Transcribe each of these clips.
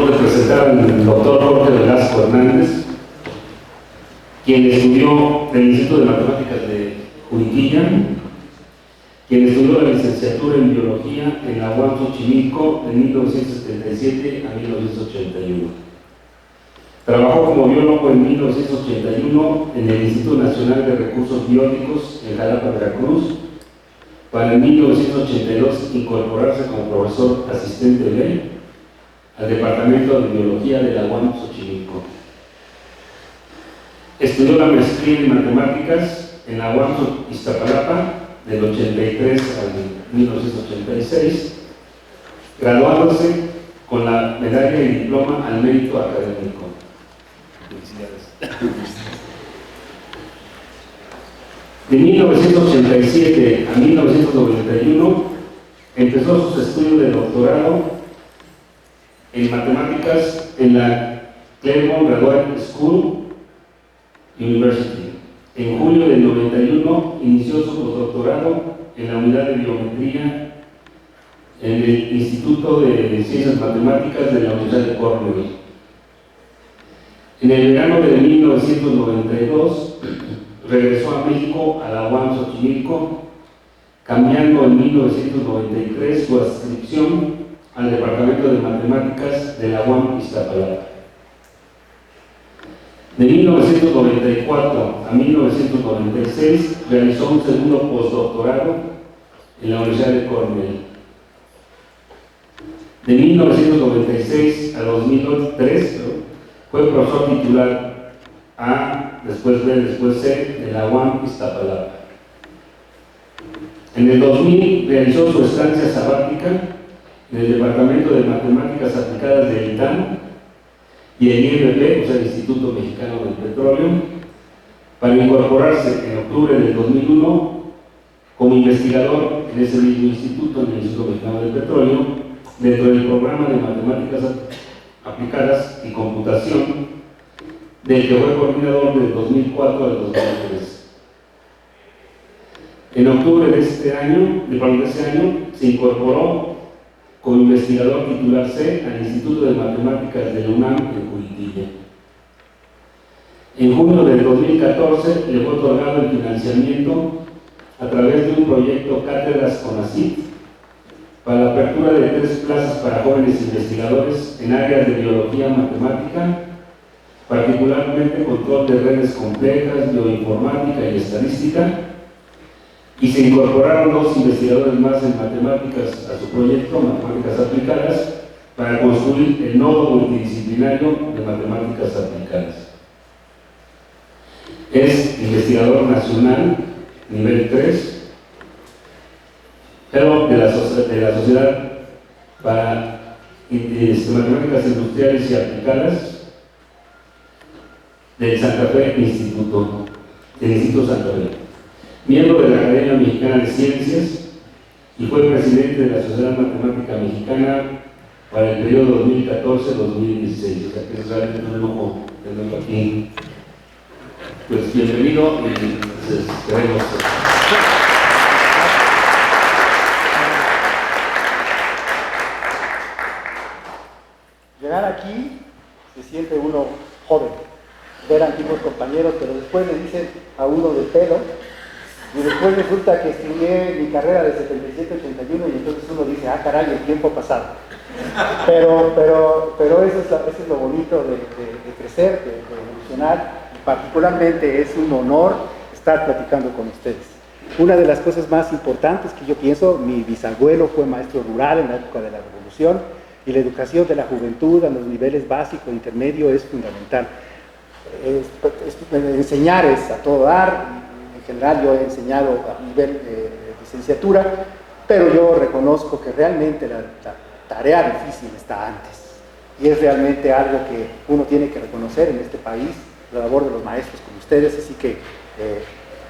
honor de presentar al doctor Jorge Velasco Hernández, quien estudió en el Instituto de Matemáticas de Juriquilla, quien estudió la licenciatura en Biología en la UAM Xochimilco de 1977 a 1981. Trabajó como biólogo en 1981 en el Instituto Nacional de Recursos Bióticos en Jalapa, Veracruz, para en 1982 incorporarse como profesor asistente de ley al Departamento de Biología de la UAM Xochimilco. Estudió la maestría en Matemáticas en la UAM Iztapalapa del 83 al 1986, graduándose con la medalla y diploma al mérito académico. Felicidades. De 1987 a 1991 empezó sus estudios de doctorado en matemáticas en la Claremont Graduate School University. En julio del 91 inició su postdoctorado en la unidad de biometría en el Instituto de Ciencias Matemáticas de la Universidad de Cornell. En el verano de 1992 regresó a México a la UAM Xochimilco, cambiando en 1993 su adscripción al Departamento de Matemáticas de la UAM Iztapalapa. De 1994 a 1996 realizó un segundo postdoctorado en la Universidad de Cornell. De 1996 a 2003 fue profesor titular A, después B, después C de la UAM Iztapalapa. En el 2000 realizó su estancia sabática en el Departamento de Matemáticas Aplicadas del ITAM y el IMP, o sea, el Instituto Mexicano del Petróleo, para incorporarse en octubre del 2001 como investigador en ese mismo instituto, en el Instituto Mexicano del Petróleo, dentro del programa de Matemáticas Aplicadas y Computación, del que fue coordinador del 2004 al 2003. En octubre de ese año se incorporó como investigador titular C al Instituto de Matemáticas de la UNAM en Juriquilla. En junio del 2014 le fue otorgado el financiamiento a través de un proyecto Cátedras CONACYT para la apertura de 3 plazas para jóvenes investigadores en áreas de biología matemática, particularmente control de redes complejas, bioinformática y estadística, y se incorporaron 2 investigadores más en matemáticas a su proyecto, Matemáticas Aplicadas, para construir el nodo multidisciplinario de matemáticas aplicadas. Es investigador nacional, nivel 3, pero de la Sociedad para Matemáticas Industriales y Aplicadas del Santa Fe Instituto, del Instituto Santa Fe. Miembro de la Academia Mexicana de Ciencias y fue presidente de la Sociedad Matemática Mexicana para el periodo 2014-2016. O sea que es realmente un lujo tenerlo aquí. Pues bienvenido y queremos. Llegar aquí se siente uno joven, ver antiguos compañeros, pero después le dicen a uno de pelo. Y después resulta que estudié mi carrera de 77 a 81 y entonces uno dice, ah caray, el tiempo pasado. Pero eso es lo bonito de crecer, de evolucionar. Y particularmente es un honor estar platicando con ustedes. Una de las cosas más importantes que yo pienso, mi bisabuelo fue maestro rural en la época de la Revolución y la educación de la juventud a los niveles básico e intermedio es fundamental. Enseñar es a todo dar. En general yo he enseñado a nivel de licenciatura, pero yo reconozco que realmente la tarea difícil está antes. Y es realmente algo que uno tiene que reconocer en este país, la labor de los maestros como ustedes. Así que,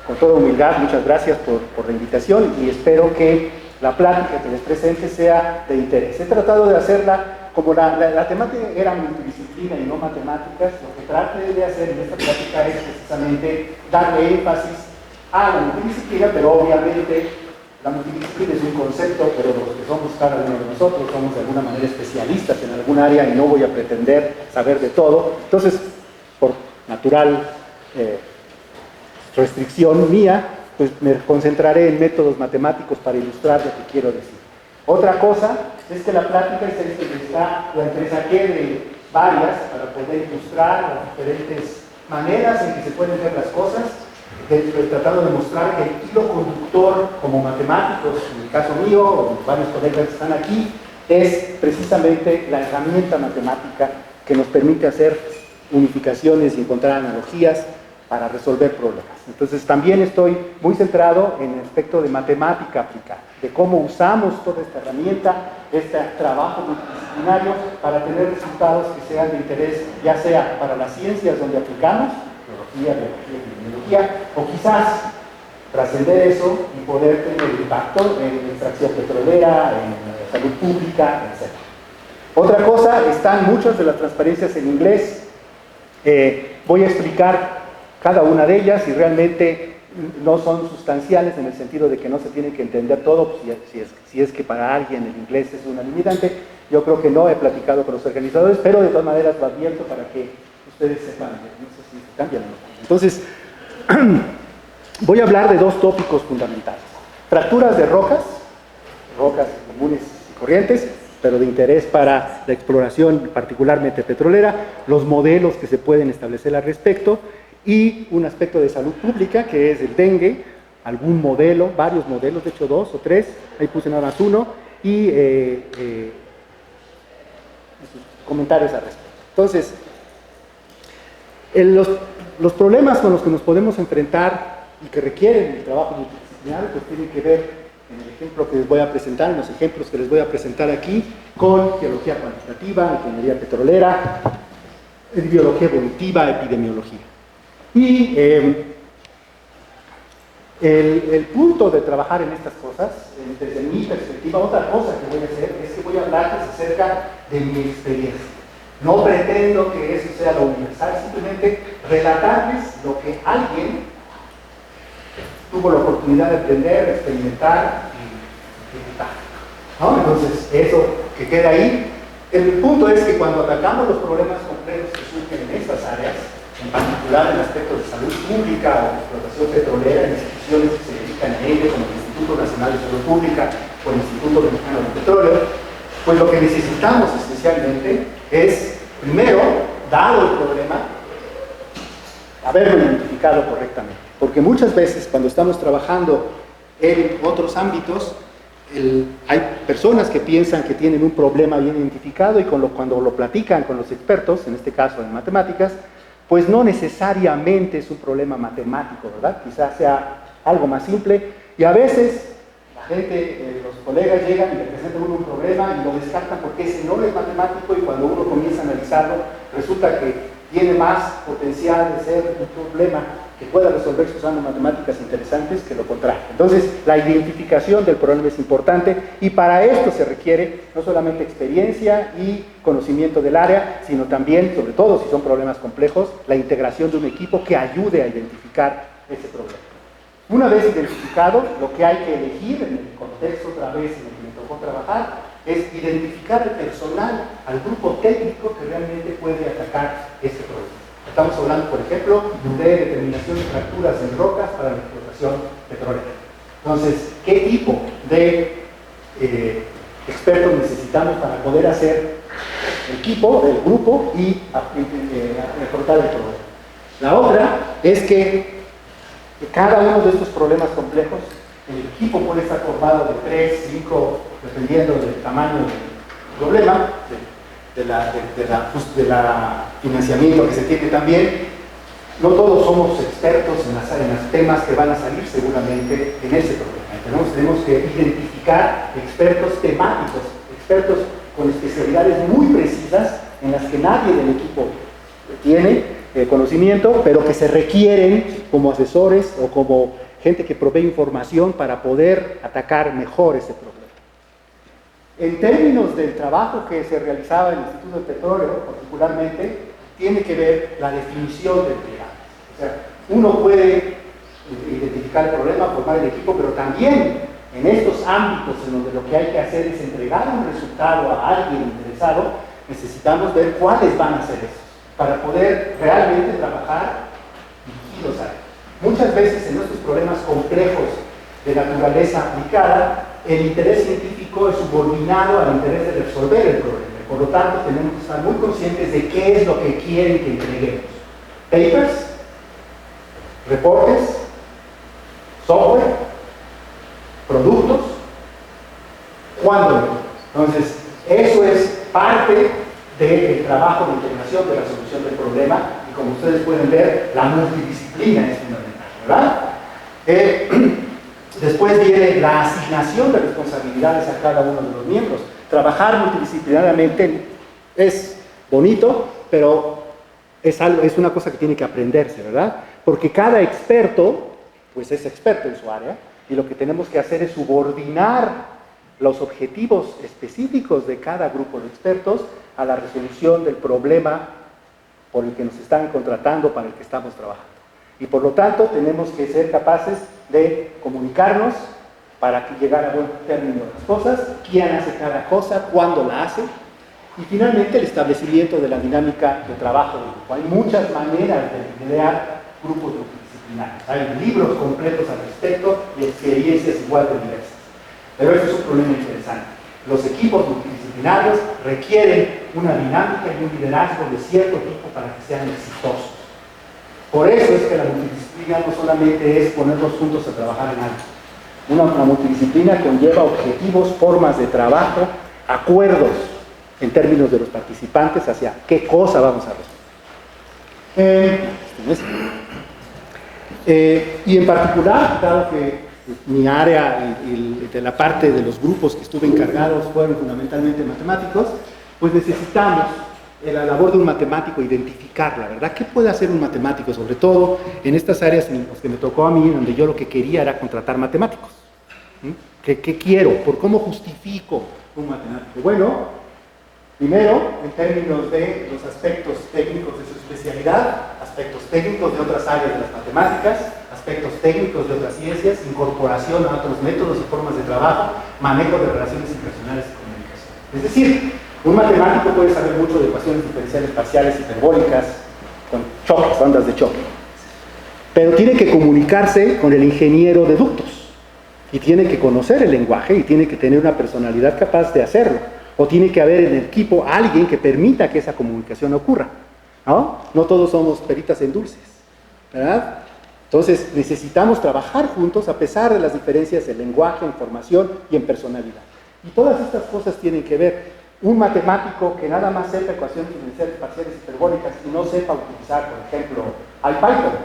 con toda humildad, muchas gracias por la invitación y espero que la plática que les presente sea de interés. He tratado de hacerla, como la temática era multidisciplina y no matemáticas, lo que traté de hacer en esta plática es precisamente darle énfasis a la multidisciplina, pero obviamente La multidisciplina es un concepto, pero los que somos cada uno de nosotros somos de alguna manera especialistas en algún área y no voy a pretender saber de todo. Entonces, por natural restricción mía, pues me concentraré en métodos matemáticos para ilustrar lo que quiero decir. Otra cosa es que la plática la entresaqué de varias para poder ilustrar las diferentes maneras en que se pueden ver las cosas. Tratando de mostrar que el hilo conductor como matemáticos, en el caso mío, o varios colegas que están aquí, es precisamente la herramienta matemática que nos permite hacer unificaciones y encontrar analogías para resolver problemas. Entonces también estoy muy centrado en el aspecto de matemática aplicada, de cómo usamos toda esta herramienta, este trabajo multidisciplinario para tener resultados que sean de interés, ya sea para las ciencias donde aplicamos, biología, epidemiología, o quizás trascender eso y poder tener impacto en extracción petrolera, en salud pública, etc. Otra cosa, están muchas de las transparencias en inglés. Voy a explicar cada una de ellas y realmente no son sustanciales en el sentido de que no se tiene que entender todo, si es que para alguien el inglés es una limitante. Yo creo que no he platicado con los organizadores, pero de todas maneras lo advierto para que ustedes sepan, no sé si cambian o no. Entonces, voy a hablar de dos tópicos fundamentales. Fracturas de rocas comunes y corrientes, pero de interés para la exploración particularmente petrolera, los modelos que se pueden establecer al respecto, y un aspecto de salud pública que es el dengue, algún modelo, varios modelos, de hecho 2 o 3, ahí puse nada más uno, y comentarios al respecto. Entonces, los problemas con los que nos podemos enfrentar y que requieren el trabajo multidisciplinario, pues tienen que ver, en el ejemplo que les voy a presentar, en los ejemplos que les voy a presentar aquí, con geología cuantitativa, ingeniería petrolera, biología evolutiva, epidemiología. Y el punto de trabajar en estas cosas, desde mi perspectiva, otra cosa que voy a hacer es que voy a hablarles acerca de mi experiencia. No pretendo que eso sea lo universal, simplemente relatarles lo que alguien tuvo la oportunidad de aprender, experimentar y ejecutar, ¿no? Entonces, eso que queda ahí. El punto es que cuando atacamos los problemas complejos que surgen en estas áreas, en particular en aspectos de salud pública o de explotación petrolera, en instituciones que se dedican a ello, como el Instituto Nacional de Salud Pública o el Instituto Mexicano de Petróleo, pues lo que necesitamos esencialmente es, primero, dado el problema, haberlo identificado correctamente. Porque muchas veces cuando estamos trabajando en otros ámbitos, hay personas que piensan que tienen un problema bien identificado y cuando lo platican con los expertos, en este caso en matemáticas, pues no necesariamente es un problema matemático, ¿verdad? Quizás sea algo más simple y a veces la gente, los colegas llegan y le presentan un problema y lo descartan porque ese no es matemático y cuando uno comienza a analizarlo resulta que tiene más potencial de ser un problema que pueda resolverse usando matemáticas interesantes que lo contrario. Entonces, la identificación del problema es importante y para esto se requiere no solamente experiencia y conocimiento del área, sino también, sobre todo si son problemas complejos, la integración de un equipo que ayude a identificar ese problema. Una vez identificado, lo que hay que elegir en el contexto otra vez en el que me tocó trabajar es identificar el personal, al grupo técnico que realmente puede atacar ese problema. Estamos hablando, por ejemplo, de determinación de fracturas en rocas para la explotación petrolera. Entonces, ¿qué tipo de expertos necesitamos para poder hacer el equipo, el grupo y afrontar el problema? La otra es que cada uno de estos problemas complejos, el equipo puede estar formado de 3, 5, dependiendo del tamaño del problema, de la financiamiento que se tiene también. No todos somos expertos en los temas que van a salir seguramente en ese problema. Tenemos que identificar expertos temáticos, expertos con especialidades muy precisas en las que nadie del equipo tiene conocimiento, pero que se requieren como asesores o como gente que provee información para poder atacar mejor ese problema. En términos del trabajo que se realizaba en el Instituto de Petróleo, particularmente, tiene que ver la definición del problema. O sea, uno puede identificar el problema, formar el equipo, pero también en estos ámbitos en donde lo que hay que hacer es entregar un resultado a alguien interesado, necesitamos ver cuáles van a ser esos, para poder realmente trabajar dirigidos a ellos. Muchas veces en nuestros problemas complejos de naturaleza aplicada, el interés científico es subordinado al interés de resolver el problema. Por lo tanto, tenemos que estar muy conscientes de qué es lo que quieren que entreguemos. Papers, reportes, software, productos, ¿cuándo? Entonces, eso es parte del trabajo de integración de la solución del problema y como ustedes pueden ver, la multidisciplina es fundamental, ¿verdad? Después viene la asignación de responsabilidades a cada uno de los miembros. Trabajar multidisciplinariamente es bonito, pero es una cosa que tiene que aprenderse, ¿verdad? Porque cada experto, pues es experto en su área, y lo que tenemos que hacer es subordinar los objetivos específicos de cada grupo de expertos a la resolución del problema por el que nos están contratando, para el que estamos trabajando. Y por lo tanto, tenemos que ser capaces de comunicarnos para que llegar a buen término las cosas, quién hace cada cosa, cuándo la hace, y finalmente el establecimiento de la dinámica de trabajo del grupo. Hay muchas maneras de crear grupos multidisciplinarios, hay libros completos al respecto y experiencias igual de diversas. Pero eso es un problema interesante. Los equipos multidisciplinarios requieren una dinámica y un liderazgo de cierto tipo para que sean exitosos. Por eso es que la multidisciplina no solamente es ponernos juntos a trabajar en algo. Una multidisciplina conlleva objetivos, formas de trabajo, acuerdos en términos de los participantes hacia qué cosa vamos a resolver. Y en particular, dado que mi área y de la parte de los grupos que estuve encargados fueron fundamentalmente matemáticos, pues necesitamos en la labor de un matemático identificarla, ¿verdad? ¿Qué puede hacer un matemático? Sobre todo en estas áreas en las que me tocó a mí, donde yo lo que quería era contratar matemáticos. ¿Qué quiero? ¿Por cómo justifico un matemático? Bueno, primero, en términos de los aspectos técnicos de su especialidad, aspectos técnicos de otras áreas de las matemáticas, aspectos técnicos de otras ciencias, incorporación a otros métodos y formas de trabajo, manejo de relaciones interpersonales y comunicación. Es decir, un matemático puede saber mucho de ecuaciones diferenciales parciales hiperbólicas, con choques, ondas de choque, pero tiene que comunicarse con el ingeniero de ductos, y tiene que conocer el lenguaje, y tiene que tener una personalidad capaz de hacerlo, o tiene que haber en el equipo alguien que permita que esa comunicación ocurra, ¿no? No todos somos peritas en dulces, ¿verdad? Entonces necesitamos trabajar juntos a pesar de las diferencias en lenguaje, en formación y en personalidad. Y todas estas cosas tienen que ver. Un matemático que nada más sepa ecuaciones diferenciales parciales hiperbólicas y no sepa utilizar, por ejemplo, IPython,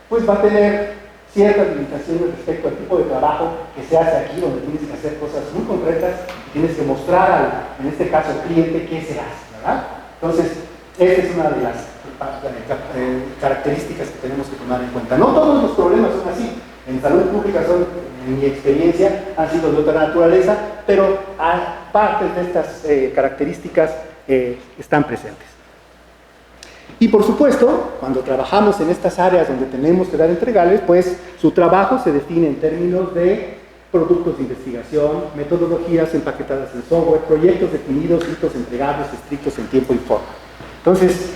pues va a tener ciertas limitaciones respecto al tipo de trabajo que se hace aquí, donde tienes que hacer cosas muy concretas y tienes que mostrar, en este caso, al cliente qué se hace, ¿verdad? Entonces, esta es una de las características que tenemos que tomar en cuenta. No todos los problemas son así. En salud pública en mi experiencia, han sido de otra naturaleza, pero partes de estas características están presentes. Y por supuesto, cuando trabajamos en estas áreas donde tenemos que dar entregables, pues su trabajo se define en términos de productos de investigación, metodologías empaquetadas en software, proyectos definidos, hitos entregables, estrictos en tiempo y forma. Entonces,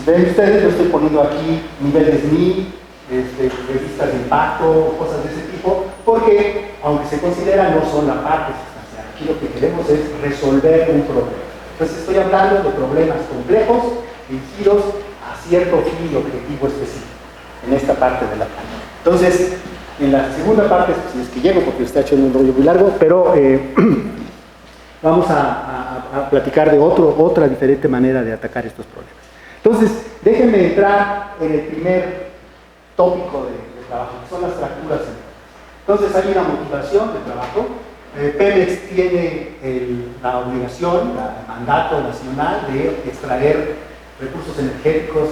ven ustedes, yo estoy poniendo aquí niveles SNI, revistas de impacto, cosas de ese tipo, porque, aunque se considera, no son la parte sustancial. Aquí lo que queremos es resolver un problema. Entonces estoy hablando de problemas complejos, dirigidos a cierto fin y objetivo específico, en esta parte de la planta. Entonces, en la segunda parte, si es que llego, porque está hecho en un rollo muy largo, pero vamos a platicar de otra diferente manera de atacar estos problemas. Entonces, déjenme entrar en el primer tópico de trabajo, que son las fracturas. Entonces hay una motivación de trabajo. Pemex tiene la obligación, el mandato nacional de extraer recursos energéticos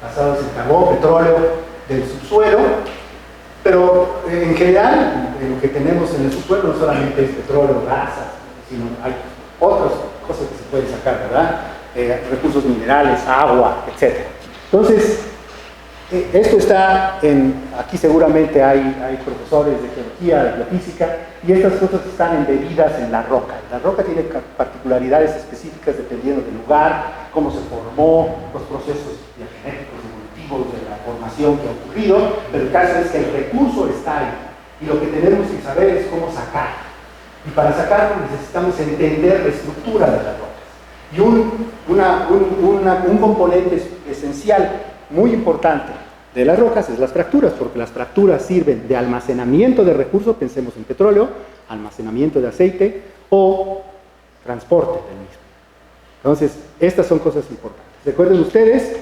basados en carbón, petróleo, del subsuelo, pero en general lo que tenemos en el subsuelo no solamente es petróleo, grasa, sino hay otras cosas que se pueden sacar, ¿verdad? Recursos minerales, agua, etc. Entonces, Esto está aquí seguramente hay profesores de geología, de geofísica, y estas cosas están embebidas en la roca. La roca tiene particularidades específicas dependiendo del lugar, cómo se formó, los procesos genéticos evolutivos de la formación que ha ocurrido, pero el caso es que el recurso está ahí, y lo que tenemos que saber es cómo sacarlo. Y para sacarlo necesitamos entender la estructura de las rocas. Y un componente esencial, muy importante de las rocas es las fracturas, porque las fracturas sirven de almacenamiento de recursos, pensemos en petróleo, almacenamiento de aceite o transporte del mismo. Entonces, estas son cosas importantes. Recuerden ustedes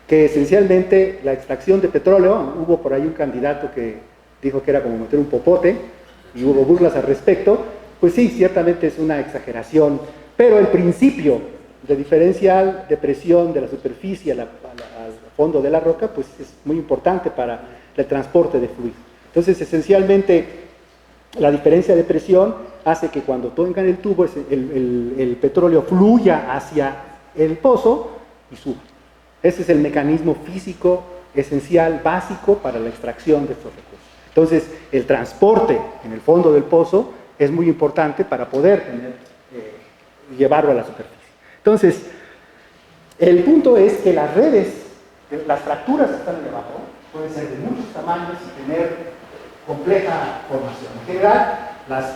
que esencialmente la extracción de petróleo, hubo por ahí un candidato que dijo que era como meter un popote, y hubo burlas al respecto. Pues sí, ciertamente es una exageración, pero el principio de diferencial de presión de la superficie al fondo de la roca, pues es muy importante para el transporte de fluido. Entonces, esencialmente, la diferencia de presión hace que cuando tocan el tubo, el petróleo fluya hacia el pozo y suba. Ese es el mecanismo físico esencial, básico para la extracción de estos recursos. Entonces, el transporte en el fondo del pozo es muy importante para poder llevarlo a la superficie. Entonces, el punto es que las redes, las fracturas que están debajo, pueden ser de muchos tamaños y tener compleja formación. En general,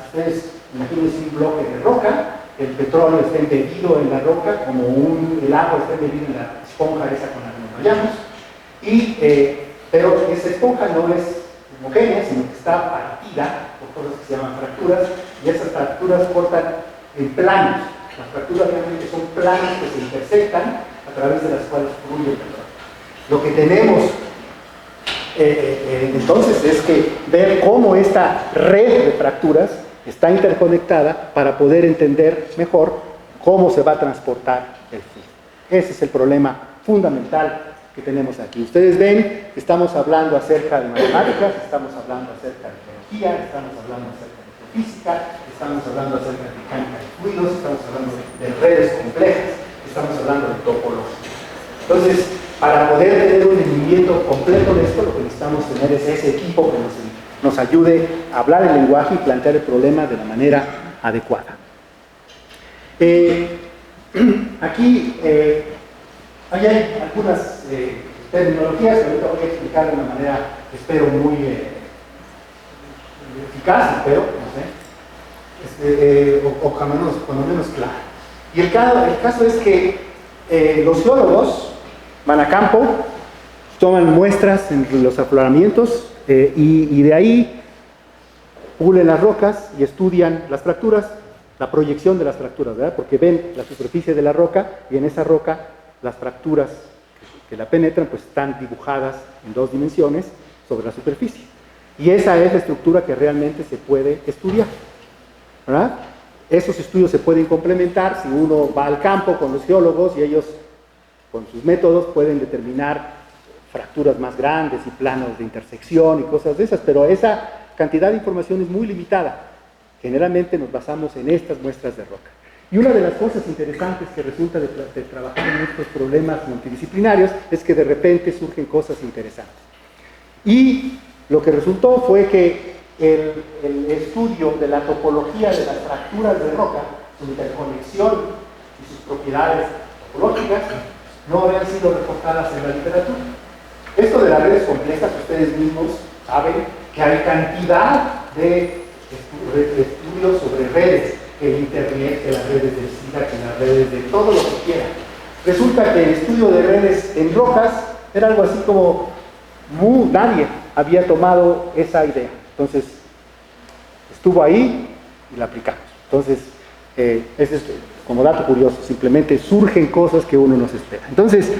ustedes imagínense un bloque de roca, el petróleo está embebido en la roca, como el agua está embebida en la esponja esa con la que nos bañamos, pero esa esponja no es homogénea, sino que está partida por cosas que se llaman fracturas, y esas fracturas cortan en planos. Las fracturas realmente son planos que se intersectan a través de las cuales fluye el petróleo. Lo que tenemos entonces es que ver cómo esta red de fracturas está interconectada para poder entender mejor cómo se va a transportar el fluido. Ese es el problema fundamental que tenemos aquí. Ustedes ven que estamos hablando acerca de matemáticas, estamos hablando acerca de geología, estamos hablando acerca de física, estamos hablando acerca de mecánica de fluidos, estamos hablando de redes complejas, estamos hablando de topología. Entonces, para poder tener un entendimiento completo de esto, lo que necesitamos tener es ese equipo que nos ayude a hablar el lenguaje y plantear el problema de la manera adecuada. Aquí hay algunas terminologías que ahorita voy a explicar de una manera, espero, muy eficaz, espero, no sé, o cuando menos clara. Y el caso es que los geólogos van a campo, toman muestras en los afloramientos y de ahí pulen las rocas y estudian las fracturas, la proyección de las fracturas, ¿verdad? Porque ven la superficie de la roca y en esa roca las fracturas que la penetran pues están dibujadas en 2 dimensiones sobre la superficie. Y esa es la estructura que realmente se puede estudiar, ¿verdad? Esos estudios se pueden complementar si uno va al campo con los geólogos y ellos con sus métodos pueden determinar fracturas más grandes y planos de intersección y cosas de esas, pero esa cantidad de información es muy limitada. Generalmente nos basamos en estas muestras de roca. Y una de las cosas interesantes que resulta de trabajar en estos problemas multidisciplinarios es que de repente surgen cosas interesantes. Y lo que resultó fue que el estudio de la topología de las fracturas de roca, su interconexión y sus propiedades topológicas, no habían sido reportadas en la literatura. Esto de las redes complejas, ustedes mismos saben que hay cantidad de estudios sobre redes, el internet, que las redes del SIDA, que las redes de todo lo que quieran. Resulta que el estudio de redes en rocas era algo así como nadie había tomado esa idea. Entonces, estuvo ahí y la aplicamos. Entonces, ese es como dato curioso, simplemente surgen cosas que uno no se espera. Entonces,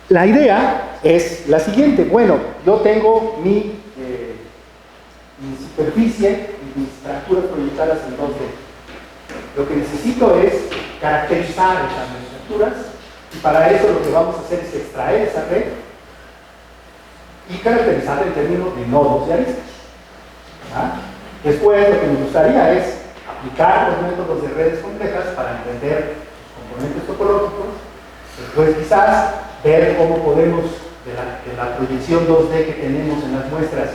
la idea es la siguiente. Bueno, yo tengo mi superficie y mis fracturas proyectadas en 2D. Lo que necesito es caracterizar esas fracturas y para eso lo que vamos a hacer es extraer esa red y caracterizarla en términos de nodos y aristas. Después lo que me gustaría es aplicar los métodos de redes complejas para entender los componentes topológicos, después quizás ver cómo podemos de la proyección 2D que tenemos en las muestras,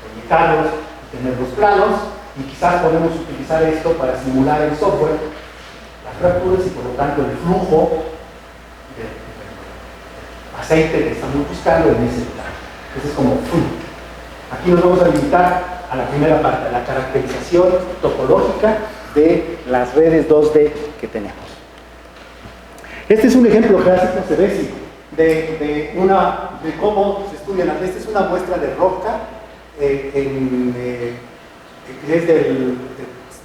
proyectarlos, tener los planos, y quizás podemos utilizar esto para simular el software, las fracturas y por lo tanto el flujo de aceite que estamos buscando en ese plano. Entonces es como aquí nos vamos a limitar a la primera parte, a la caracterización topológica de las redes 2D que tenemos. Este es un ejemplo clásico, se ve sí, de cómo se estudian las redes. Esta es una muestra de roca es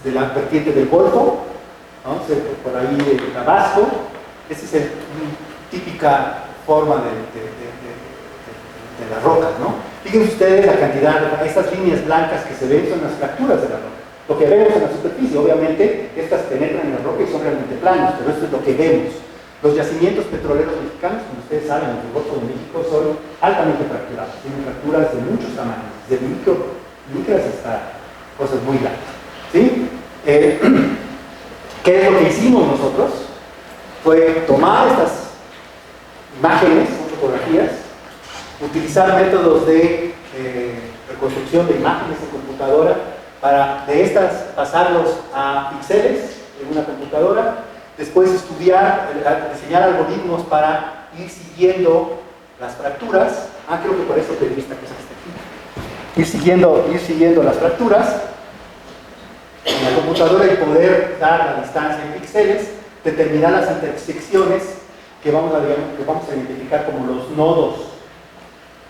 de la vertiente del Golfo, ¿no? Por ahí de Tabasco. Esa es típica forma de las rocas, ¿no? Fíjense ustedes la cantidad, estas líneas blancas que se ven son las fracturas de la roca. Lo que vemos en la superficie, obviamente, estas penetran en la roca y son realmente planos, pero esto es lo que vemos. Los yacimientos petroleros mexicanos, como ustedes saben, en el Golfo de México, son altamente fracturados. Tienen fracturas de muchos tamaños, desde micras hasta cosas muy grandes. ¿Sí? ¿Qué es lo que hicimos nosotros? Fue tomar estas imágenes, fotografías, utilizar métodos de reconstrucción de imágenes en computadora para de estas pasarlos a píxeles en una computadora, después estudiar, diseñar algoritmos para ir siguiendo las fracturas. Creo que por eso pedí esta cosa que está aquí. Ir siguiendo las fracturas en la computadora y poder dar la distancia en píxeles, determinar las intersecciones que vamos a identificar como los nodos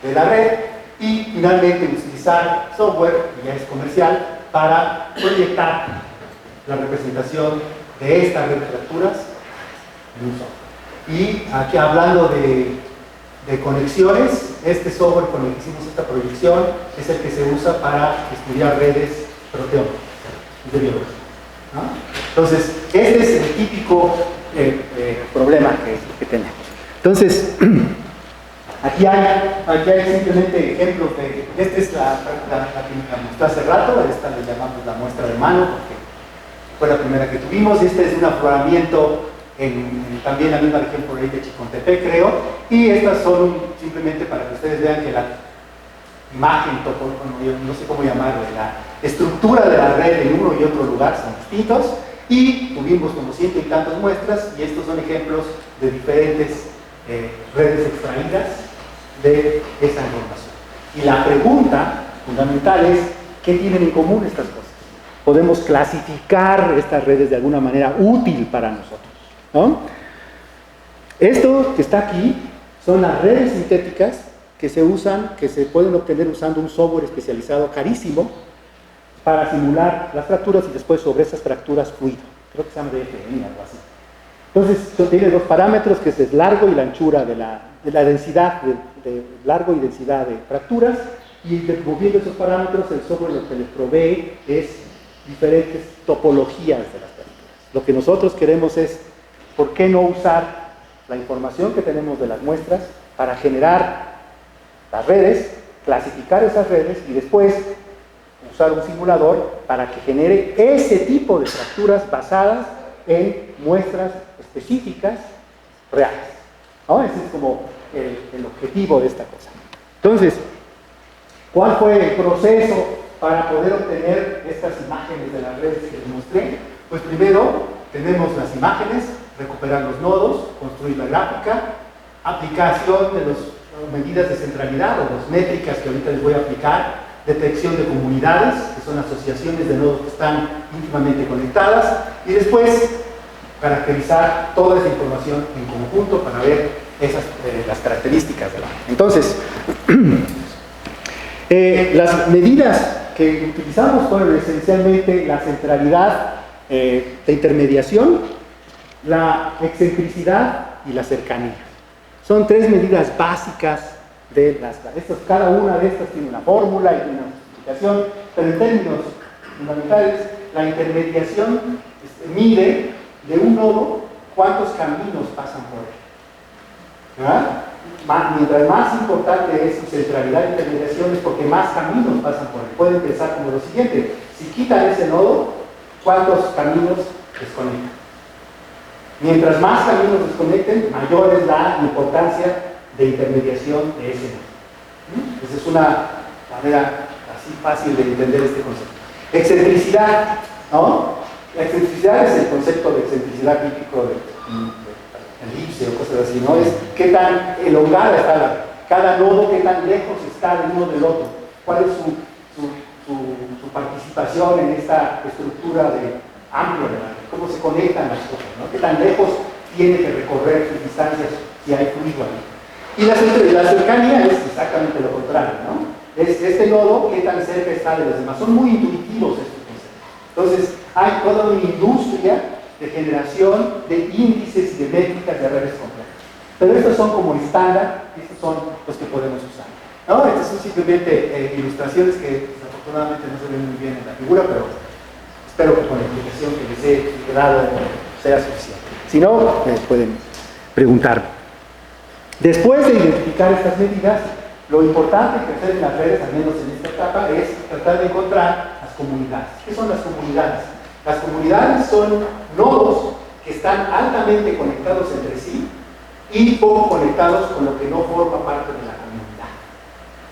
de la red, y finalmente utilizar software, que ya es comercial, para proyectar la representación de esta red de fracturas en un software. Y aquí hablando de conexiones, este software con el que hicimos esta proyección es el que se usa para estudiar redes proteómicas de biología, ¿no? Entonces, este es el típico problema que tenemos. Entonces, aquí hay simplemente ejemplos de... Esta es la que me mostré hace rato, esta le llamamos la muestra de mano, porque fue la primera que tuvimos. Este es un afloramiento también la misma región por ahí de Chicontepec, creo, y estas son simplemente para que ustedes vean que la imagen, no sé cómo llamarlo, la estructura de la red en uno y otro lugar son distintos, y tuvimos como 100 y tantas muestras, y estos son ejemplos de diferentes redes extraídas de esa información. Y la pregunta fundamental es, ¿qué tienen en común estas cosas? Podemos clasificar estas redes de alguna manera útil para nosotros, ¿no? Esto que está aquí son las redes sintéticas que se pueden obtener usando un software especializado carísimo para simular las fracturas y después sobre esas fracturas fluido. Creo que se llama DFM, algo así. Entonces, tiene dos parámetros, que es el largo y la anchura de la densidad, de largo y densidad de fracturas, y moviendo esos parámetros, el software lo que les provee es diferentes topologías de las fracturas. Lo que nosotros queremos es, ¿por qué no usar la información que tenemos de las muestras para generar las redes, clasificar esas redes y después usar un simulador para que genere ese tipo de fracturas basadas en muestras específicas reales, ¿no? Ese es como el objetivo de esta cosa. Entonces, ¿cuál fue el proceso para poder obtener estas imágenes de las redes que les mostré? Pues primero tenemos las imágenes, recuperar los nodos, construir la gráfica, aplicación de las medidas de centralidad o las métricas que ahorita les voy a aplicar, detección de comunidades, que son asociaciones de nodos que están íntimamente conectadas, y después caracterizar toda esa información en conjunto para ver las características de la red. Entonces, las medidas que utilizamos fueron esencialmente la centralidad de intermediación, la excentricidad y la cercanía. Son tres medidas básicas de cada una de estas tiene una fórmula y una justificación, pero en términos fundamentales, la intermediación mide de un nodo cuántos caminos pasan por él, ¿verdad? Mientras más importante es su centralidad de intermediación es porque más caminos pasan por él. Pueden pensar como lo siguiente: si quitan ese nodo, ¿cuántos caminos desconectan? Mientras más caminos desconecten, mayor es la importancia de intermediación de ese nodo. Esa es una manera así fácil de entender este concepto. Excentricidad, ¿no? La excentricidad es el concepto de excentricidad típico de elipse o cosas así, ¿no? Es qué tan elongada está cada nodo, qué tan lejos está el uno del otro, cuál es su participación en esta estructura de amplio de la red, cómo se conectan las cosas, ¿no? Qué tan lejos tiene que recorrer sus distancias si hay fluido ahí. Y la cercanía es exactamente lo contrario, ¿no? Es este nodo, qué tan cerca está de los demás. Son muy intuitivos estos conceptos. Entonces, hay toda una industria de generación de índices y de métricas de redes complejas. Pero estos son como estándar, estos son los que podemos usar, ¿no? Estas son simplemente ilustraciones que desafortunadamente no se ven muy bien en la figura, pero espero que con la explicación que les he dado sea suficiente. Si no, pueden preguntarme. Después de identificar estas medidas, lo importante que hacer en las redes, al menos en esta etapa, es tratar de encontrar las comunidades. ¿Qué son las comunidades? Las comunidades son nodos que están altamente conectados entre sí y poco conectados con lo que no forma parte de la comunidad.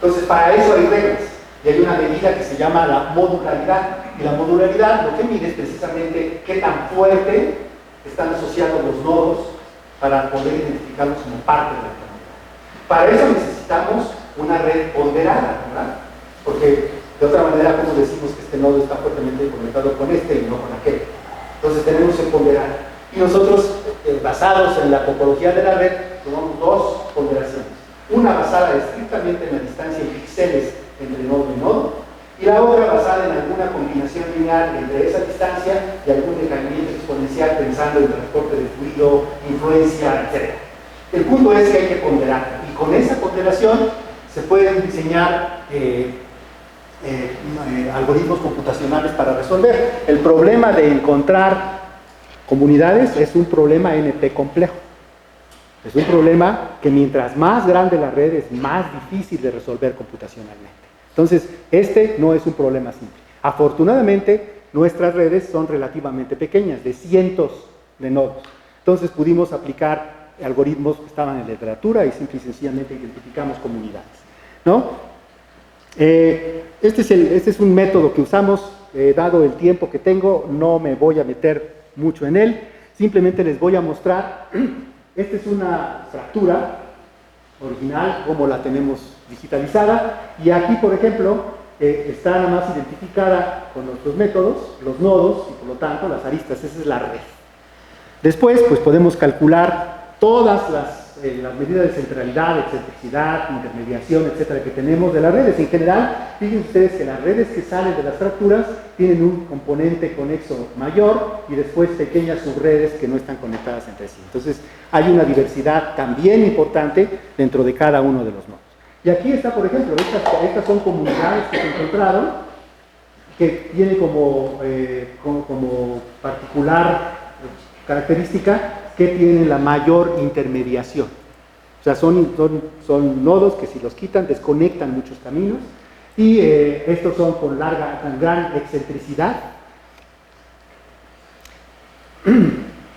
Entonces, para eso hay reglas y hay una medida que se llama la modularidad. Y la modularidad lo que mide es precisamente qué tan fuerte están asociados los nodos para poder identificarlos como parte de la comunidad. Para eso necesitamos una red ponderada, ¿verdad? Porque de otra manera, ¿cómo decimos que este nodo está fuertemente conectado con este y no con aquel? Entonces tenemos que ponderar. Y nosotros, basados en la topología de la red, tomamos dos ponderaciones. Una basada estrictamente en la distancia en píxeles entre nodo y nodo, y la otra basada en alguna combinación lineal entre esa distancia y algún decaimiento exponencial pensando en transporte de fluido, influencia, etc. El punto es que hay que ponderar, y con esa ponderación se pueden diseñar algoritmos computacionales para resolver. El problema de encontrar comunidades es un problema NP complejo. Es un problema que mientras más grande la red es más difícil de resolver computacionalmente. Entonces, este no es un problema simple. Afortunadamente, nuestras redes son relativamente pequeñas, de cientos de nodos. Entonces, pudimos aplicar algoritmos que estaban en la literatura y simple y sencillamente identificamos comunidades, ¿no? Este es un método que usamos, dado el tiempo que tengo, no me voy a meter mucho en él, simplemente les voy a mostrar. Esta es una fractura original, como la tenemos digitalizada, y aquí, por ejemplo, está nada más identificada con nuestros métodos, los nodos, y por lo tanto las aristas. Esa es la red. Después, pues podemos calcular todas las medidas de centralidad, excentricidad, intermediación, etcétera, que tenemos de las redes. En general, fíjense ustedes que las redes que salen de las fracturas tienen un componente conexo mayor y después pequeñas subredes que no están conectadas entre sí. Entonces, hay una diversidad también importante dentro de cada uno de los nodos. Y aquí está, por ejemplo, estas son comunidades que se encontraron, que tienen como particular característica que tienen la mayor intermediación. O sea, son nodos que si los quitan desconectan muchos caminos, y estos son con gran excentricidad.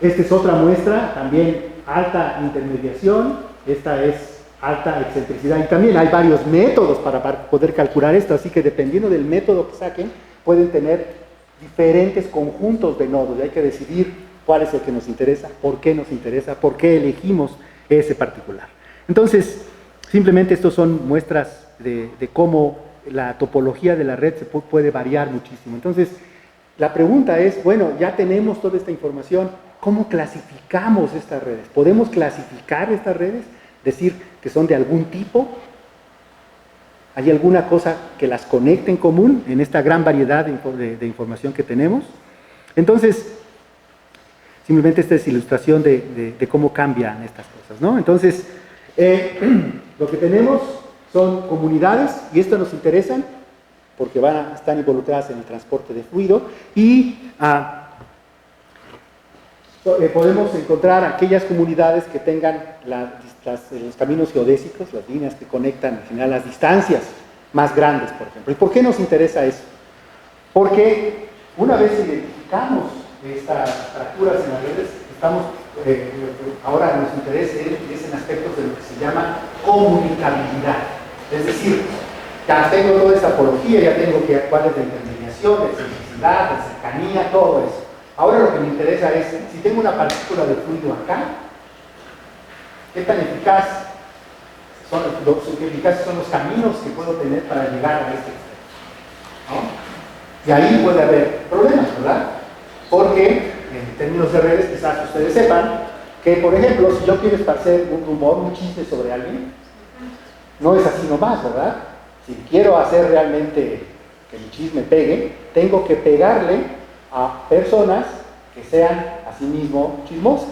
Esta es otra muestra, también alta intermediación, esta es alta excentricidad, y también hay varios métodos para poder calcular esto, así que dependiendo del método que saquen, pueden tener diferentes conjuntos de nodos, y hay que decidir cuál es el que nos interesa, por qué elegimos ese particular. Entonces, simplemente estos son muestras de cómo la topología de la red se puede variar muchísimo. Entonces, la pregunta es, bueno, ya tenemos toda esta información, ¿cómo clasificamos estas redes? ¿Podemos clasificar estas redes? Decir que son de algún tipo. ¿Hay alguna cosa que las conecte en común en esta gran variedad de información que tenemos? Entonces, simplemente esta es ilustración de cómo cambian estas cosas, ¿no? Entonces, lo que tenemos son comunidades, y esto nos interesan porque están involucradas en el transporte de fluido, y podemos encontrar aquellas comunidades que tengan los caminos geodésicos, las líneas que conectan en general las distancias más grandes, por ejemplo. ¿Y por qué nos interesa eso? Porque una vez identificamos estas fracturas en las redes, estamos ahora nos interesa es en aspectos de lo que se llama comunicabilidad. Es decir, ya tengo toda esta apología, ya tengo cuál es la intermediación, la excentricidad, la cercanía, todo eso. Ahora lo que me interesa es, si tengo una partícula de fluido acá, ¿qué tan eficaces son los caminos que puedo tener para llegar a este extremo? ¿No? Y ahí puede haber problemas, ¿verdad? Porque, en términos de redes, quizás ustedes sepan que, por ejemplo, si yo quiero esparcer un rumor, un chiste sobre alguien, no es así nomás, ¿verdad? Si quiero hacer realmente que mi chisme pegue, tengo que pegarle a personas que sean a sí mismo chismosas,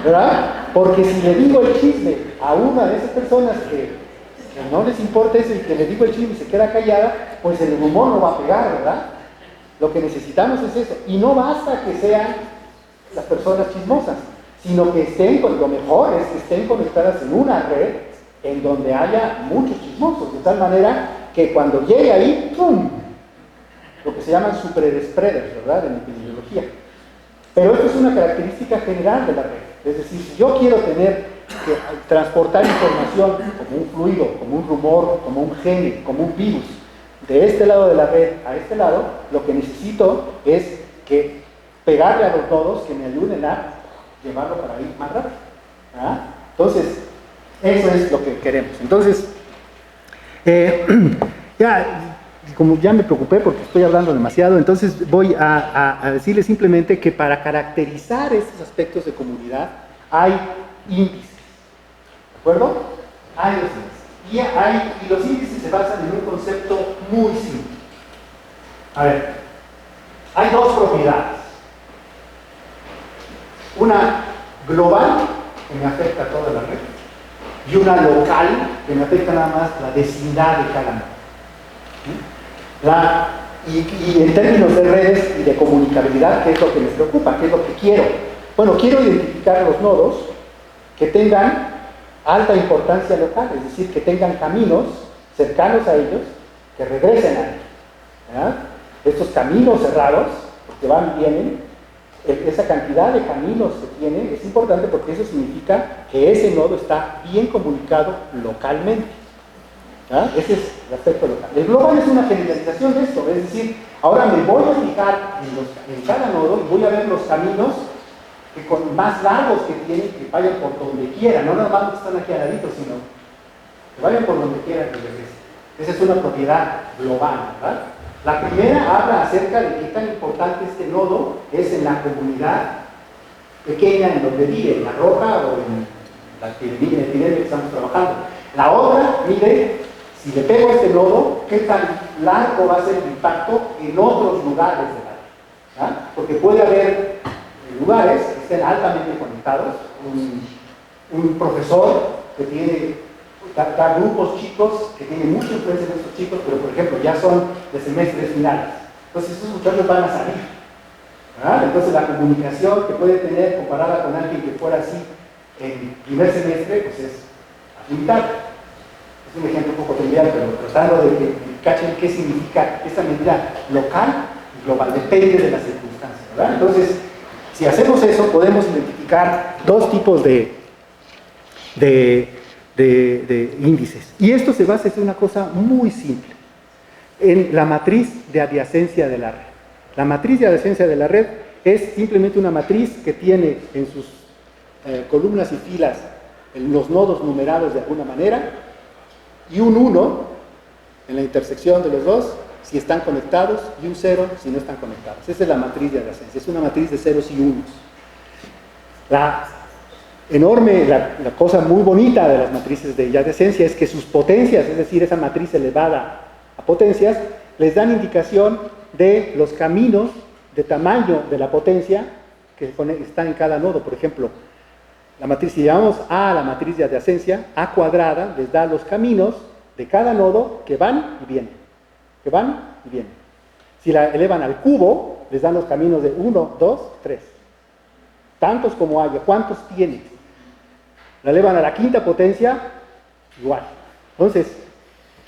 ¿verdad? Porque si le digo el chisme a una de esas personas que no les importa eso y que le digo el chisme y se queda callada, pues el rumor no va a pegar, ¿verdad? Lo que necesitamos es eso. Y no basta que sean las personas chismosas, sino que estén, lo mejor es que estén conectadas en una red en donde haya muchos chismosos, de tal manera que cuando llegue ahí, ¡pum!, lo que se llaman superspreaders, ¿verdad?, en epidemiología. Pero esto es una característica general de la red. Es decir, si yo quiero transportar información como un fluido, como un rumor, como un gene, como un virus, de este lado de la red a este lado, lo que necesito es que pegarle a los nodos que me ayuden a llevarlo para ahí más rápido. ¿Ah? Entonces, eso es lo que queremos. Entonces, como ya me preocupé porque estoy hablando demasiado, entonces voy a decirles simplemente que para caracterizar estos aspectos de comunidad hay índices. ¿De acuerdo? Hay los índices. Y los índices se basan en un concepto muy simple. A ver, hay dos propiedades. Una global, que me afecta a toda la red, y una local, que me afecta nada más la vecindad de cada nodo. Y en términos de redes y de comunicabilidad, ¿qué es lo que me preocupa? ¿Qué es lo que quiero? Bueno, quiero identificar los nodos que tengan alta importancia local, es decir, que tengan caminos cercanos a ellos, que regresen a ellos. Estos caminos cerrados, que van y vienen, esa cantidad de caminos que tiene es importante porque eso significa que ese nodo está bien comunicado localmente. Ese es el aspecto local. El global es una generalización de esto, es decir, ahora me voy a fijar en cada nodo y voy a ver los caminos que con más largos que tienen, que vayan por donde quieran, no nada más que están aquí al ladito, sino que vayan por donde quieran que regresen. Esa es una propiedad global, ¿verdad? La primera habla acerca de qué tan importante este nodo es en la comunidad pequeña en donde vive, en la roja o en la epidemia que estamos trabajando. La otra mide si le pego a este nodo, qué tan largo va a ser el impacto en otros lugares de la red. Porque puede haber lugares que estén altamente conectados, un profesor que tiene da grupos chicos que tienen mucha influencia en estos chicos, pero por ejemplo ya son de semestres finales. Entonces estos muchachos van a salir. Entonces la comunicación que puede tener comparada con alguien que fuera así en primer semestre, pues es limitada. Es un ejemplo un poco trivial, pero tratando de que cachen qué significa esta medida local y global, depende de las circunstancias, ¿verdad? Entonces, si hacemos eso, podemos identificar dos tipos de índices. Y esto se basa en una cosa muy simple, en la matriz de adyacencia de la red. La matriz de adyacencia de la red es simplemente una matriz que tiene en sus columnas y filas los nodos numerados de alguna manera y un 1 en la intersección de los dos si están conectados y un 0 si no están conectados. Esa es la matriz de adyacencia, es una matriz de ceros y unos. La cosa muy bonita de las matrices de adyacencia es que sus potencias, es decir, esa matriz elevada a potencias, les dan indicación de los caminos de tamaño de la potencia que están en cada nodo. Por ejemplo, la matriz, si llamamos A a la matriz de adyacencia, A cuadrada les da los caminos de cada nodo que van y vienen. Que van y vienen. Si la elevan al cubo, les dan los caminos de 1, 2, 3. Tantos como haya. ¿Cuántos tiene? La elevan a la quinta potencia, igual. Entonces,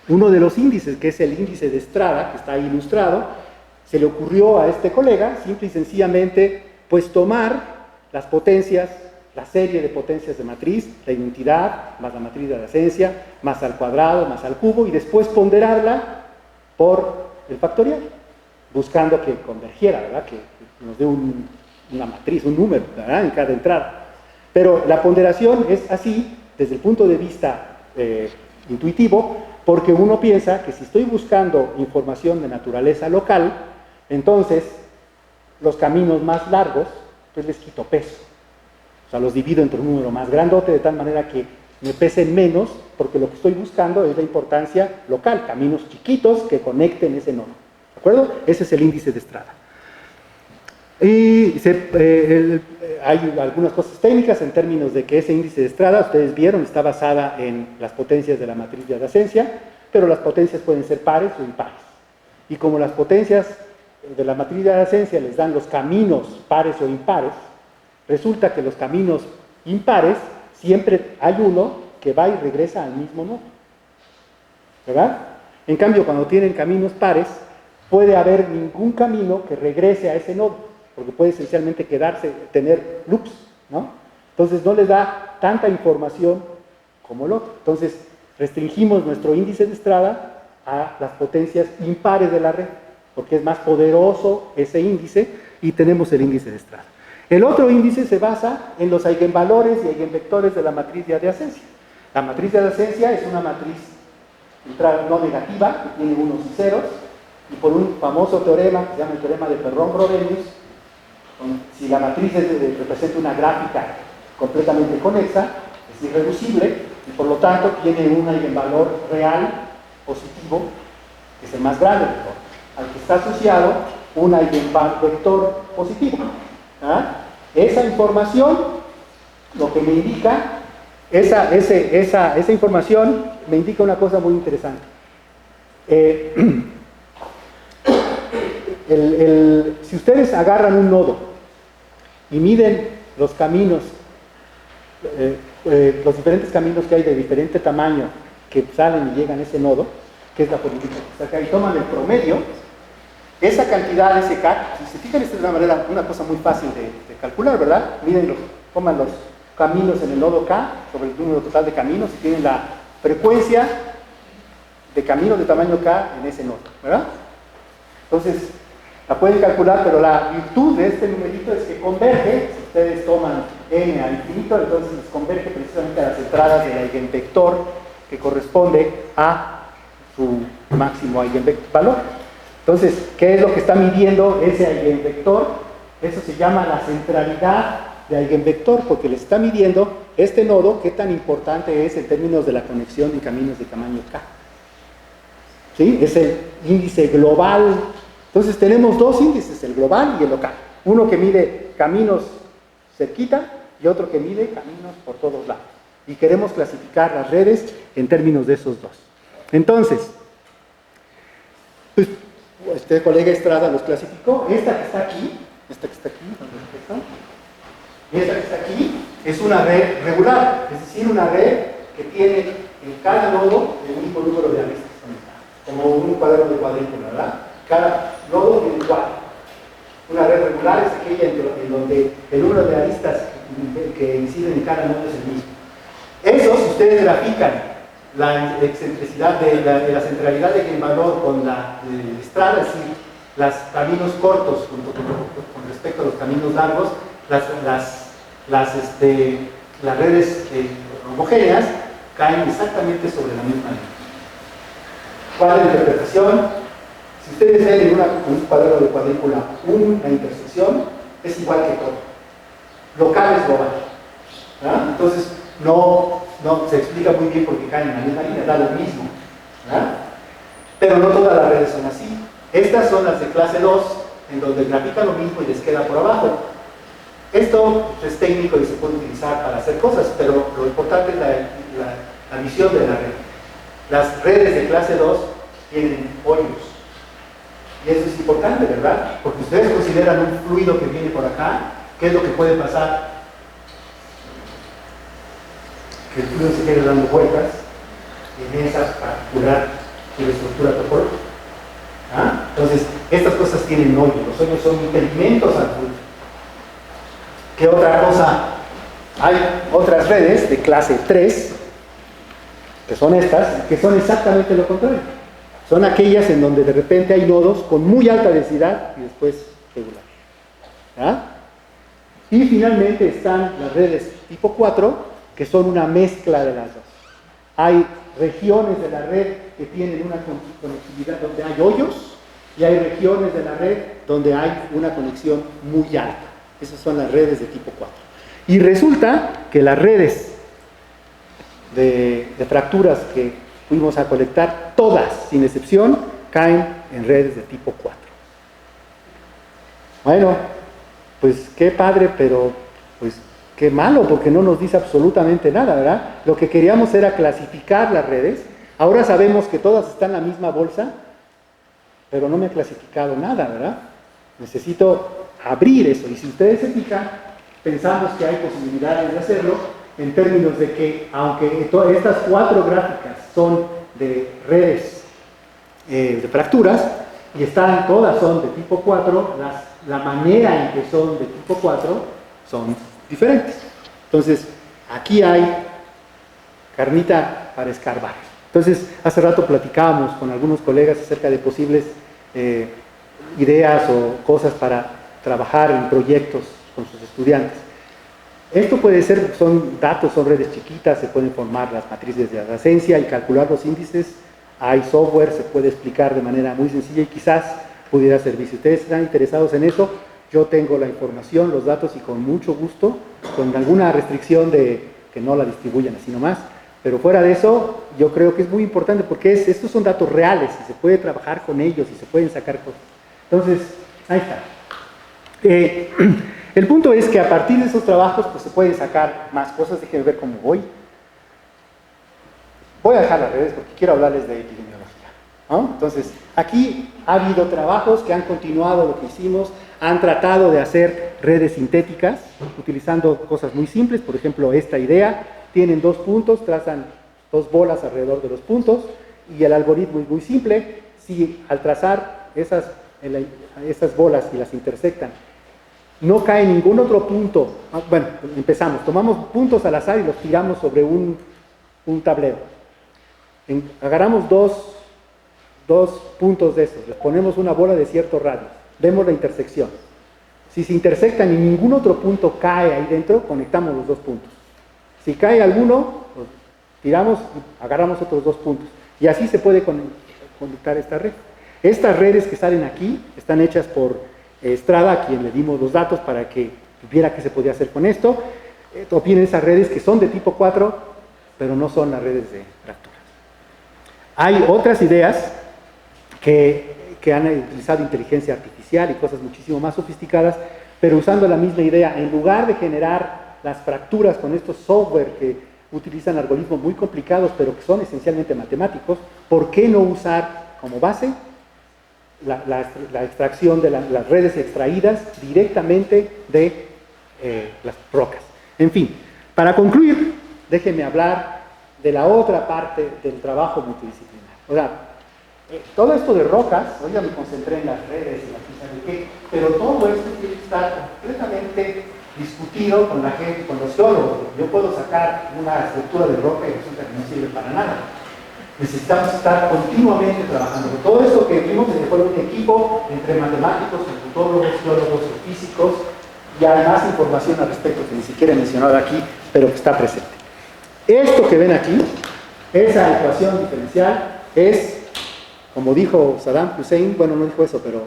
uno de los índices, que es el índice de Strada, que está ahí ilustrado, se le ocurrió a este colega, simple y sencillamente, pues tomar las potencias, la serie de potencias de matriz, la identidad, más la matriz de adyacencia, más al cuadrado, más al cubo, y después ponderarla por el factorial, buscando que convergiera, ¿verdad? Que nos dé una matriz, un número, ¿verdad? En cada entrada. Pero la ponderación es así, desde el punto de vista intuitivo, porque uno piensa que si estoy buscando información de naturaleza local, entonces los caminos más largos, pues les quito peso. O sea, los divido entre un número más grandote, de tal manera que me pesen menos, porque lo que estoy buscando es la importancia local, caminos chiquitos que conecten ese nodo. ¿De acuerdo? Ese es el índice de Strada. Y hay algunas cosas técnicas en términos de que ese índice de Strada, ustedes vieron, está basada en las potencias de la matriz de adyacencia, pero las potencias pueden ser pares o impares. Y como las potencias de la matriz de adyacencia les dan los caminos pares o impares, resulta que los caminos impares siempre hay uno que va y regresa al mismo nodo. ¿Verdad? En cambio, cuando tienen caminos pares, puede haber ningún camino que regrese a ese nodo, porque puede esencialmente tener loops, ¿no? Entonces no les da tanta información como el otro. Entonces restringimos nuestro índice de Strada a las potencias impares de la red, porque es más poderoso ese índice y tenemos el índice de Strada. El otro índice se basa en los eigenvalores y eigenvectores de la matriz de adyacencia. La matriz de adyacencia es una matriz no negativa, que tiene unos y ceros, y por un famoso teorema que se llama el teorema de Perron-Brodelius, si la matriz representa una gráfica completamente conexa, es irreducible, y por lo tanto tiene un eigenvalor real positivo, que es el más grande de todos, al que está asociado un eigenvector positivo. ¿Ah? Esa información, lo que me indica, esa información me indica una cosa muy interesante. Si ustedes agarran un nodo y miden los caminos, los diferentes caminos que hay de diferente tamaño que salen y llegan a ese nodo, que es la política que está acá, y toman el promedio, esa cantidad, ese K, si se fijan, esta es una cosa muy fácil de calcular, ¿verdad? Mídenlo, toman los caminos en el nodo K sobre el número total de caminos y tienen la frecuencia de caminos de tamaño K en ese nodo, ¿verdad? Entonces, la pueden calcular, pero la virtud de este numerito es que converge. Si ustedes toman n al infinito, entonces les converge precisamente a las entradas del eigenvector que corresponde a su máximo eigenvalor. Entonces, ¿qué es lo que está midiendo ese eigenvector? Eso se llama la centralidad de eigenvector, porque le está midiendo este nodo, qué tan importante es en términos de la conexión de caminos de tamaño K. ¿Sí? Es el índice global. Entonces tenemos dos índices, el global y el local. Uno que mide caminos cerquita y otro que mide caminos por todos lados. Y queremos clasificar las redes en términos de esos dos. Entonces, pues, este colega Strada los clasificó. Esta que está aquí, y esta que está aquí, es una red regular, es decir, una red que tiene en cada nodo el único número de aristas, como un cuadrado de cuadrícula, ¿verdad? Cada nodo tiene 4. Una red regular es aquella en donde el número de aristas que inciden en cada nodo es el mismo. Eso, si ustedes grafican la excentricidad de la centralidad de eigenvalor con la Strada, es decir, los caminos cortos con respecto a los caminos largos, las redes homogéneas caen exactamente sobre la misma línea. ¿Cuál es la interpretación? Si ustedes ven en un cuadrado de cuadrícula una intersección, es igual que todo. Local es global. ¿Verdad? Entonces, no se explica muy bien por qué caen en la misma línea, da lo mismo. ¿Verdad? Pero no todas las redes son así. Estas son las de clase 2, en donde grafica lo mismo y les queda por abajo. Esto es técnico y se puede utilizar para hacer cosas, pero lo importante es la visión de la red. Las redes de clase 2 tienen hoyos. Y eso es importante, ¿verdad? Porque ustedes consideran un fluido que viene por acá, ¿qué es lo que puede pasar? Que el fluido se quede dando vueltas en esa particular estructura topológica. ¿Ah? Entonces, estas cosas tienen hoyos. Los hoyos son impedimentos al fluido. ¿Qué otra cosa? Hay otras redes de clase 3, que son estas, que son exactamente lo contrario. Son aquellas en donde de repente hay nodos con muy alta densidad y después regular. ¿Ah? Y finalmente están las redes tipo 4, que son una mezcla de las dos. Hay regiones de la red que tienen una conectividad donde hay hoyos, y hay regiones de la red donde hay una conexión muy alta. Esas son las redes de tipo 4. Y resulta que las redes de fracturas que fuimos a colectar, todas, sin excepción, caen en redes de tipo 4. Bueno, pues qué padre, pero pues qué malo, porque no nos dice absolutamente nada, ¿verdad? Lo que queríamos era clasificar las redes. Ahora sabemos que todas están en la misma bolsa, pero no me ha clasificado nada, ¿verdad? Necesito abrir eso. Y si ustedes se fijan, pensamos que hay posibilidades de hacerlo en términos de que, aunque estas 4 gráficas son de redes de fracturas, y todas son de tipo 4, la manera en que son de tipo 4 son diferentes. Entonces, aquí hay carnita para escarbar. Entonces, hace rato platicábamos con algunos colegas acerca de posibles ideas o cosas para trabajar en proyectos con sus estudiantes. Esto puede ser, son datos, son redes chiquitas, se pueden formar las matrices de adyacencia y calcular los índices. Hay software, se puede explicar de manera muy sencilla y quizás pudiera servir. Si ustedes están interesados en eso, yo tengo la información, los datos y con mucho gusto, con alguna restricción de que no la distribuyan así nomás. Pero fuera de eso, yo creo que es muy importante porque estos son datos reales y se puede trabajar con ellos y se pueden sacar cosas. Entonces, ahí está. El punto es que a partir de esos trabajos pues se pueden sacar más cosas. Déjenme ver cómo voy. Voy a dejar las redes porque quiero hablarles de epidemiología, ¿no? Entonces, aquí ha habido trabajos que han continuado lo que hicimos, han tratado de hacer redes sintéticas utilizando cosas muy simples. Por ejemplo, esta idea, tienen 2 puntos, trazan 2 bolas alrededor de los puntos y el algoritmo es muy simple. Si al trazar esas bolas y las intersectan, no cae ningún otro punto. Bueno, empezamos, tomamos puntos al azar y los tiramos sobre un tablero. Agarramos dos puntos de esos, les ponemos una bola de cierto radio, vemos la intersección. Si se intersectan y ningún otro punto cae ahí dentro, conectamos los 2 puntos. Si cae alguno, pues, tiramos, agarramos otros 2 puntos. Y así se puede conectar esta red. Estas redes que salen aquí están hechas por Strada, a quien le dimos los datos para que viera qué se podía hacer con esto. Obtienen esas redes que son de tipo 4, pero no son las redes de fracturas. Hay otras ideas que han utilizado inteligencia artificial y cosas muchísimo más sofisticadas, pero usando la misma idea. En lugar de generar las fracturas con estos software que utilizan algoritmos muy complicados, pero que son esencialmente matemáticos, ¿por qué no usar como base la extracción de las redes extraídas directamente de las rocas? En fin, para concluir, déjenme hablar de la otra parte del trabajo multidisciplinar. O sea, todo esto de rocas, hoy ya me concentré en las redes y la física de qué, pero todo esto tiene que estar completamente discutido con la gente, con los geólogos. Yo puedo sacar una estructura de roca y resulta que no sirve para nada. Necesitamos estar continuamente trabajando. Todo esto que vimos fue un equipo entre matemáticos, computólogos, geólogos y físicos, y hay más información al respecto que ni siquiera he mencionado aquí, pero que está presente. Esto que ven aquí, esa ecuación diferencial, es, como dijo Saddam Hussein, bueno, no dijo eso, pero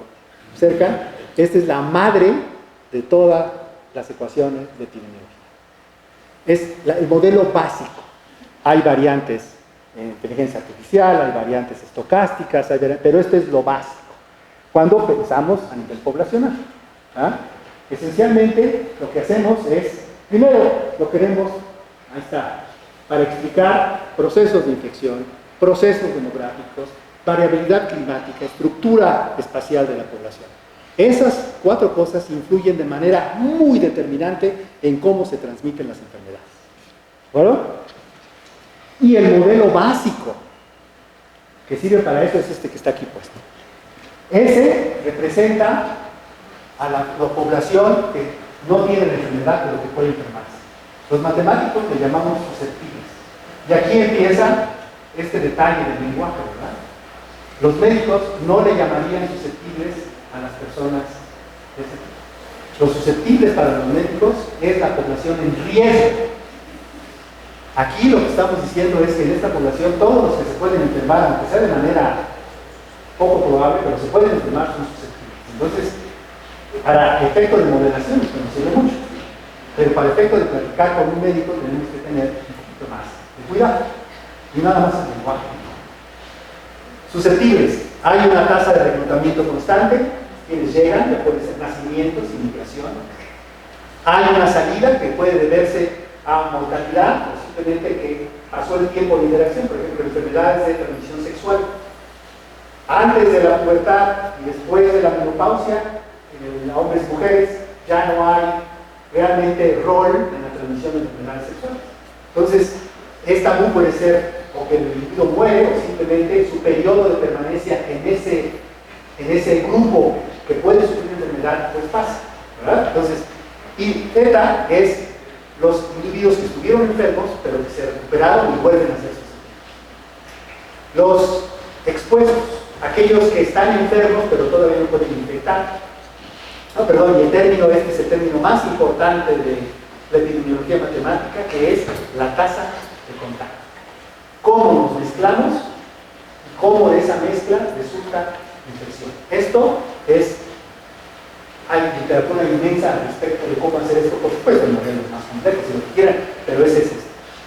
cerca, esta es la madre de todas las ecuaciones de epidemiología. Es el modelo básico. Hay variantes en inteligencia artificial, hay variantes estocásticas, pero esto es lo básico. Cuando pensamos a nivel poblacional, ¿ah? Esencialmente lo que hacemos es, primero lo queremos, ahí está, para explicar procesos de infección, procesos demográficos, variabilidad climática, estructura espacial de la población. Esas 4 cosas influyen de manera muy determinante en cómo se transmiten las enfermedades. ¿Bueno? Y el modelo básico que sirve para eso es este que está aquí puesto. Ese representa a la población que no tienen enfermedad, pero que pueden enfermarse. Los matemáticos le llamamos susceptibles. Y aquí empieza este detalle del lenguaje, ¿verdad? Los médicos no le llamarían susceptibles a las personas de ese tipo. Los susceptibles para los médicos es la población en riesgo. Aquí lo que estamos diciendo es que en esta población todos los que se pueden enfermar, aunque sea de manera poco probable, pero se pueden enfermar, son susceptibles. Entonces, para efecto de moderación esto nos sirve mucho, pero para efecto de platicar con un médico tenemos que tener un poquito más de cuidado, y nada más el lenguaje. Susceptibles, hay una tasa de reclutamiento constante, quienes llegan, ya pueden ser nacimientos, inmigración, hay una salida que puede deberse a mortalidad, o simplemente que pasó el tiempo de interacción, por ejemplo, enfermedades de transmisión sexual. Antes de la pubertad y después de la menopausia, en hombres y mujeres, ya no hay realmente rol en la transmisión de enfermedades sexuales. Entonces, esta tabú puede ser o que el individuo muere o simplemente su periodo de permanencia en ese grupo que puede sufrir enfermedad, pues pasa, ¿verdad? Entonces, y teta es los individuos que estuvieron enfermos, pero que se recuperaron y vuelven a ser susceptibles. Los expuestos, aquellos que están enfermos, pero todavía no pueden infectar. No, perdón, y el término este es el término más importante de la epidemiología matemática, que es la tasa de contacto. Cómo nos mezclamos y cómo de esa mezcla resulta infección. Esto es, hay literatura inmensa al respecto de cómo hacer esto, por supuesto, en modelos más complejos, si lo que quieran, pero ese es este.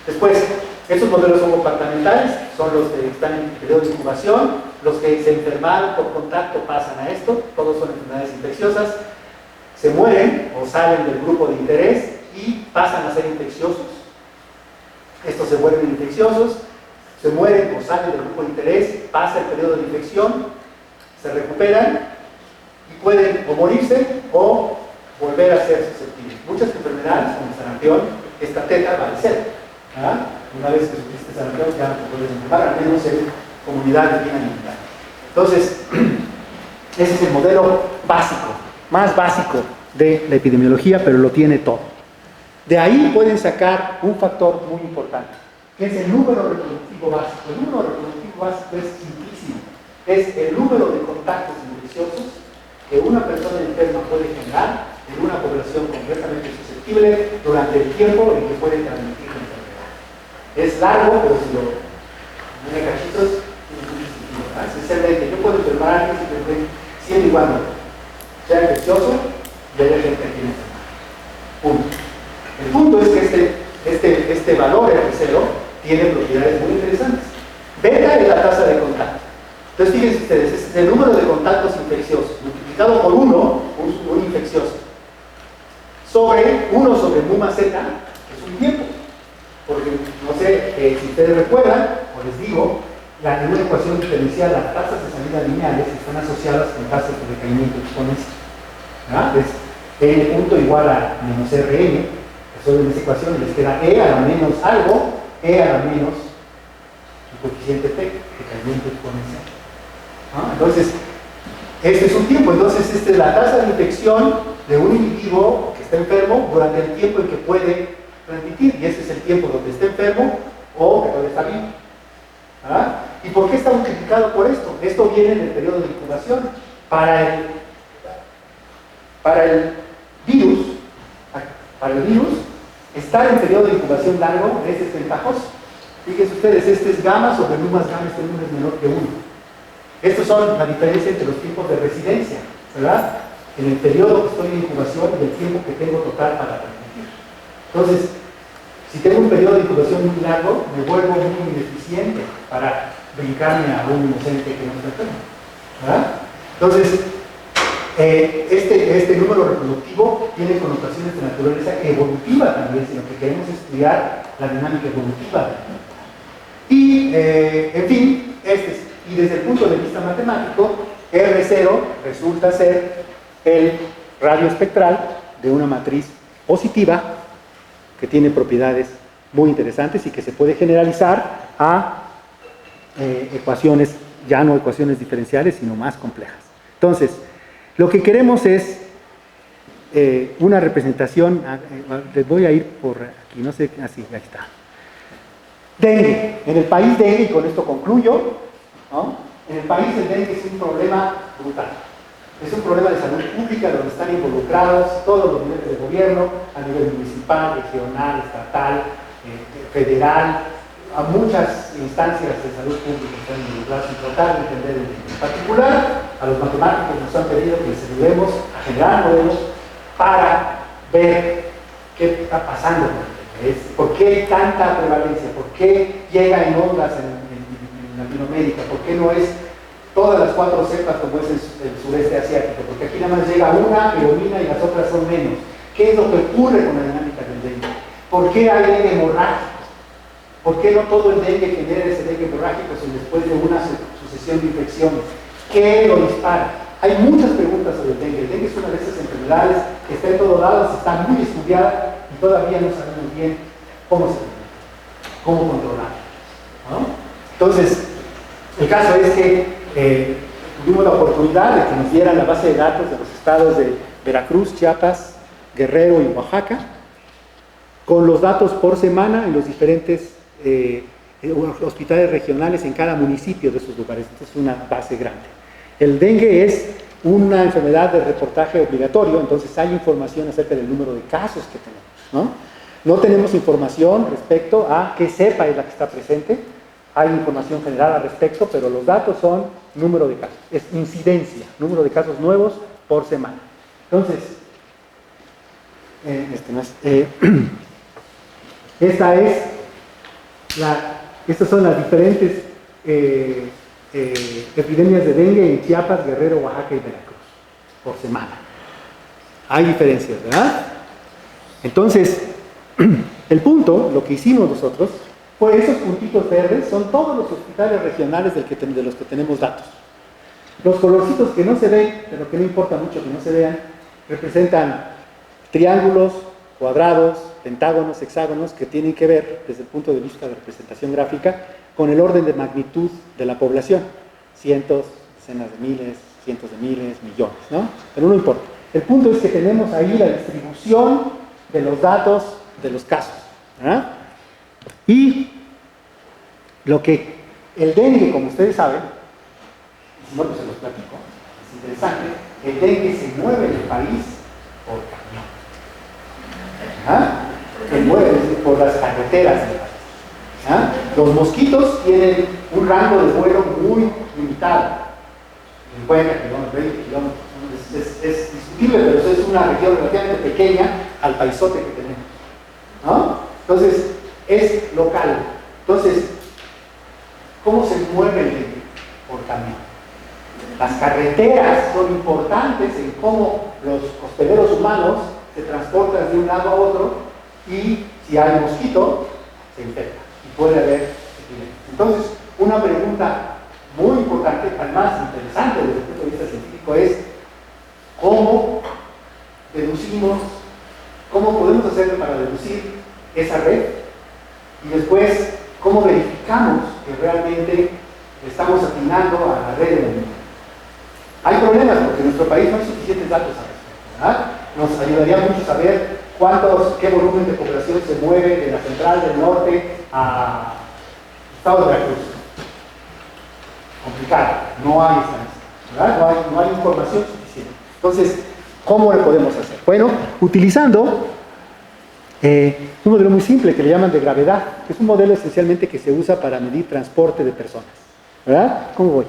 Después, estos modelos son compartimentales, son los que están en periodo de incubación, los que se enfermaron por contacto pasan a esto, todos son enfermedades infecciosas, se mueren o salen del grupo de interés y pasan a ser infecciosos. Estos se vuelven infecciosos, se mueren o salen del grupo de interés, pasa el periodo de infección, se recuperan y pueden o morirse o volver a ser susceptibles. Muchas enfermedades, como el sarampión, esta teta va a ser. Una vez que sufriste sarampión ya no te puedes enfermar, al menos en comunidades bien alimentadas. Entonces, ese es el modelo básico, más básico de la epidemiología, pero lo tiene todo. De ahí pueden sacar un factor muy importante, que es el número reproductivo básico. El número reproductivo básico es simplísimo. Es el número de contactos infecciosos que una persona enferma puede generar en una población completamente susceptible durante el tiempo en que puede transmitir la enfermedad. Es largo, pero si lo tiene cachitos, tiene mucho sentido. Sinceramente, yo puedo enfermar a alguien simplemente siempre y cuando sea infeccioso y haya gente que tiene enfermedad. Punto. El punto es que este valor R0 tiene propiedades muy interesantes. Beta es la tasa de contacto. Entonces, fíjense ustedes, es el número de contactos infecciosos multiplicado por 1, un infeccioso, sobre 1 sobre mu más z, que es un tiempo. Porque, no sé, si ustedes recuerdan, o les digo, en una ecuación diferencial, las tasas de salida lineales están asociadas con tasas de decaimiento exponencial. Es n punto igual a menos rn. Resuelven esa ecuación y les queda e a la menos algo, e a la menos el coeficiente t, decaimiento exponencial. Entonces, este es un tiempo. Entonces, esta es la tasa de infección de un individuo que está enfermo durante el tiempo en que puede transmitir, y este es el tiempo donde está enfermo o que todavía está vivo. ¿Y por qué está multiplicado por esto? Esto viene en el periodo de incubación. Para el virus, estar en periodo de incubación largo es desventajoso. Fíjense ustedes, este es gamma sobre nu más gamma, este número es menor que 1. Estos son la diferencia entre los tiempos de residencia, ¿verdad? En el periodo que estoy en incubación y el tiempo que tengo total para transmitir. Entonces, si tengo un periodo de incubación muy largo, me vuelvo muy ineficiente para brincarme a un inocente que no está enfermo, ¿verdad? Entonces, este número reproductivo tiene connotaciones de naturaleza evolutiva también, si lo que queremos es estudiar la dinámica evolutiva. Y, en fin, y desde el punto de vista matemático, R0 resulta ser el radio espectral de una matriz positiva que tiene propiedades muy interesantes y que se puede generalizar a ecuaciones, ya no ecuaciones diferenciales, sino más complejas. Entonces, lo que queremos es una representación, les voy a ir por aquí, no sé, así, ahí está. Dengue. En el país dengue, y con esto concluyo, ¿no? En el país el dengue es un problema brutal. Es un problema de salud pública donde están involucrados todos los niveles de gobierno, a nivel municipal, regional, estatal, federal, a muchas instancias de salud pública están involucradas y tratar de entender el dengue. En particular, a los matemáticos nos han pedido que les ayudemos a generar modelos para ver qué está pasando con el dengue. ¿Por qué hay tanta prevalencia? ¿Por qué llega en ondas en Latinoamérica? ¿Por qué no es todas las 4 cepas como es el sureste asiático? Porque aquí nada más llega una, predomina y las otras son menos. ¿Qué es lo que ocurre con la dinámica del dengue? ¿Por qué hay dengue hemorrágico? ¿Por qué no todo el dengue genera ese dengue hemorrágico sino después de una sucesión de infecciones? ¿Qué lo dispara? Hay muchas preguntas sobre el dengue. El dengue es una de esas enfermedades que está en todos lados, está muy estudiada y todavía no sabemos bien cómo controlarla, ¿no? Entonces, el caso es que tuvimos la oportunidad de que nos dieran la base de datos de los estados de Veracruz, Chiapas, Guerrero y Oaxaca, con los datos por semana en los diferentes hospitales regionales en cada municipio de esos lugares. Esta es una base grande. El dengue es una enfermedad de reportaje obligatorio, entonces hay información acerca del número de casos que tenemos, ¿no? No tenemos información respecto a qué cepa es la que está presente. Hay información general al respecto, pero los datos son número de casos, es incidencia, número de casos nuevos por semana. Entonces, estas son las diferentes epidemias de dengue en Chiapas, Guerrero, Oaxaca y Veracruz por semana. Hay diferencias, ¿verdad? Entonces, el punto, lo que hicimos nosotros, pues esos puntitos verdes son todos los hospitales regionales de los que tenemos datos. Los colorcitos que no se ven, pero que no importa mucho que no se vean, representan triángulos, cuadrados, pentágonos, hexágonos, que tienen que ver, desde el punto de vista de representación gráfica, con el orden de magnitud de la población. Cientos, decenas de miles, cientos de miles, millones, ¿no? Pero no importa. El punto es que tenemos ahí la distribución de los datos de los casos, ¿verdad? Y lo que el dengue, como ustedes saben, y si no, pues se los platico, es interesante, el dengue se mueve en el país por camión. ¿Ah? Se mueve por las carreteras del país. ¿Ah? Los mosquitos tienen un rango de vuelo muy limitado, 50 kilómetros, 20 kilómetros. Es discutible, pero es una región relativamente pequeña al paisote que tenemos, ¿no? Entonces, es local. Entonces, ¿cómo se mueve el dengue? Por camión. Las carreteras son importantes en cómo los hospederos humanos se transportan de un lado a otro y si hay mosquito, se infecta y puede haber epidemia. Entonces, una pregunta muy importante, además interesante desde el punto de vista científico, es ¿cómo deducimos, cómo podemos hacer para deducir esa red? Y después, ¿cómo verificamos que realmente estamos atinando a la red de movimiento? Hay problemas porque en nuestro país no hay suficientes datos al respecto, ¿verdad? Nos ayudaría mucho saber qué volumen de población se mueve de la central del norte a Estado de Veracruz. Complicado, no hay estadística, ¿verdad? No hay información suficiente. Entonces, ¿cómo lo podemos hacer? Bueno, utilizando un modelo muy simple que le llaman de gravedad, que es un modelo esencialmente que se usa para medir transporte de personas, ¿verdad? ¿Cómo voy?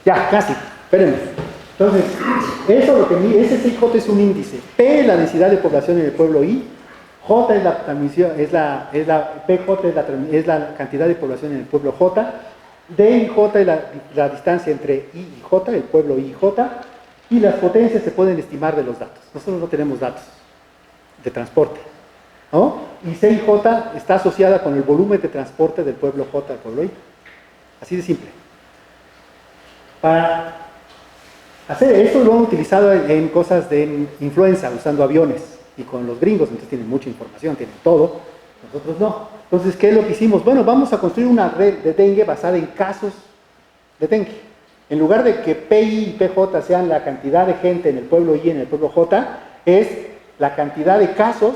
Ya, casi, espérenme. Entonces, eso lo que mide, SCIJ es un índice, P es la densidad de población en el pueblo I, J es la transmisión, PJ es la cantidad de población en el pueblo J, D y J es la distancia entre I y J, el pueblo I y J, y las potencias se pueden estimar de los datos. Nosotros no tenemos datos de transporte, ¿no? Y C y J está asociada con el volumen de transporte del pueblo J al pueblo I. Así de simple. Para hacer esto lo han utilizado en cosas de influenza, usando aviones, y con los gringos, entonces tienen mucha información, tienen todo, nosotros no. Entonces, ¿qué es lo que hicimos? Bueno, vamos a construir una red de dengue basada en casos de dengue. En lugar de que PI y PJ sean la cantidad de gente en el pueblo I y en el pueblo J, es la cantidad de casos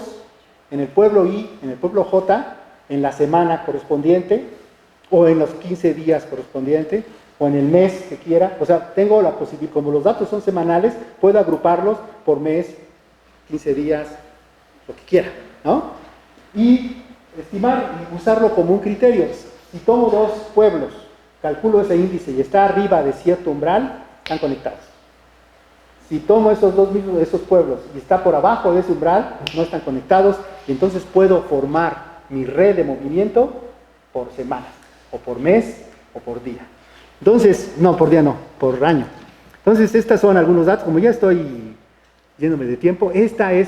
en el pueblo I, en el pueblo J, en la semana correspondiente, o en los 15 días correspondientes, o en el mes que quiera. O sea, tengo la posibilidad, como los datos son semanales, puedo agruparlos por mes, 15 días, lo que quiera, ¿no? Y estimar y usarlo como un criterio. Si tomo dos pueblos, calculo ese índice y está arriba de cierto umbral, están conectados. Si tomo esos pueblos y está por abajo de ese umbral, no están conectados, y entonces puedo formar mi red de movimiento por semanas, o por mes, o por día. Entonces, no, por día no, por año. Entonces, estos son algunos datos. Como ya estoy yéndome de tiempo,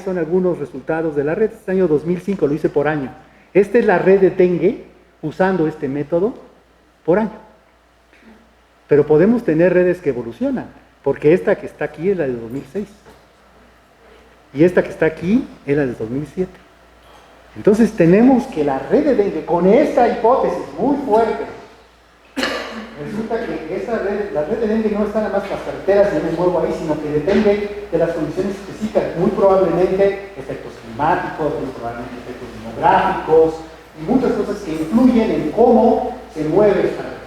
son algunos resultados de la red. Este año 2005 lo hice por año. Esta es la red de dengue usando este método por año. Pero podemos tener redes que evolucionan, porque esta que está aquí es la de 2006. Y esta que está aquí es la de 2007. Entonces tenemos que la red de dengue, con esta hipótesis muy fuerte, resulta que la red de dengue no está nada más en las carreteras y yo me muevo ahí, sino que depende de las condiciones específicas, muy probablemente efectos climáticos, muy probablemente efectos demográficos, y muchas cosas que influyen en cómo se mueve esta red,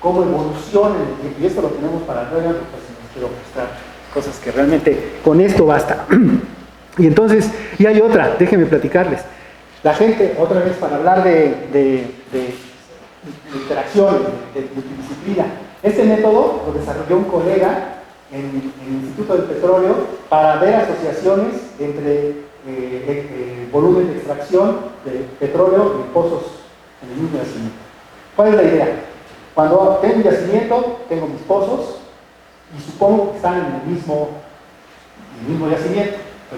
cómo evoluciona en el tiempo. Y esto lo tenemos para luego, pues no quiero mostrar cosas que realmente con esto basta. Y entonces, y hay otra, déjenme platicarles. La gente, otra vez para hablar de interacción, de multidisciplina, este método lo desarrolló un colega en el Instituto del Petróleo para ver asociaciones entre volumen de extracción de petróleo y pozos en el mismo yacimiento. ¿Cuál es la idea? Cuando tengo un yacimiento, tengo mis pozos y supongo que están en el mismo yacimiento,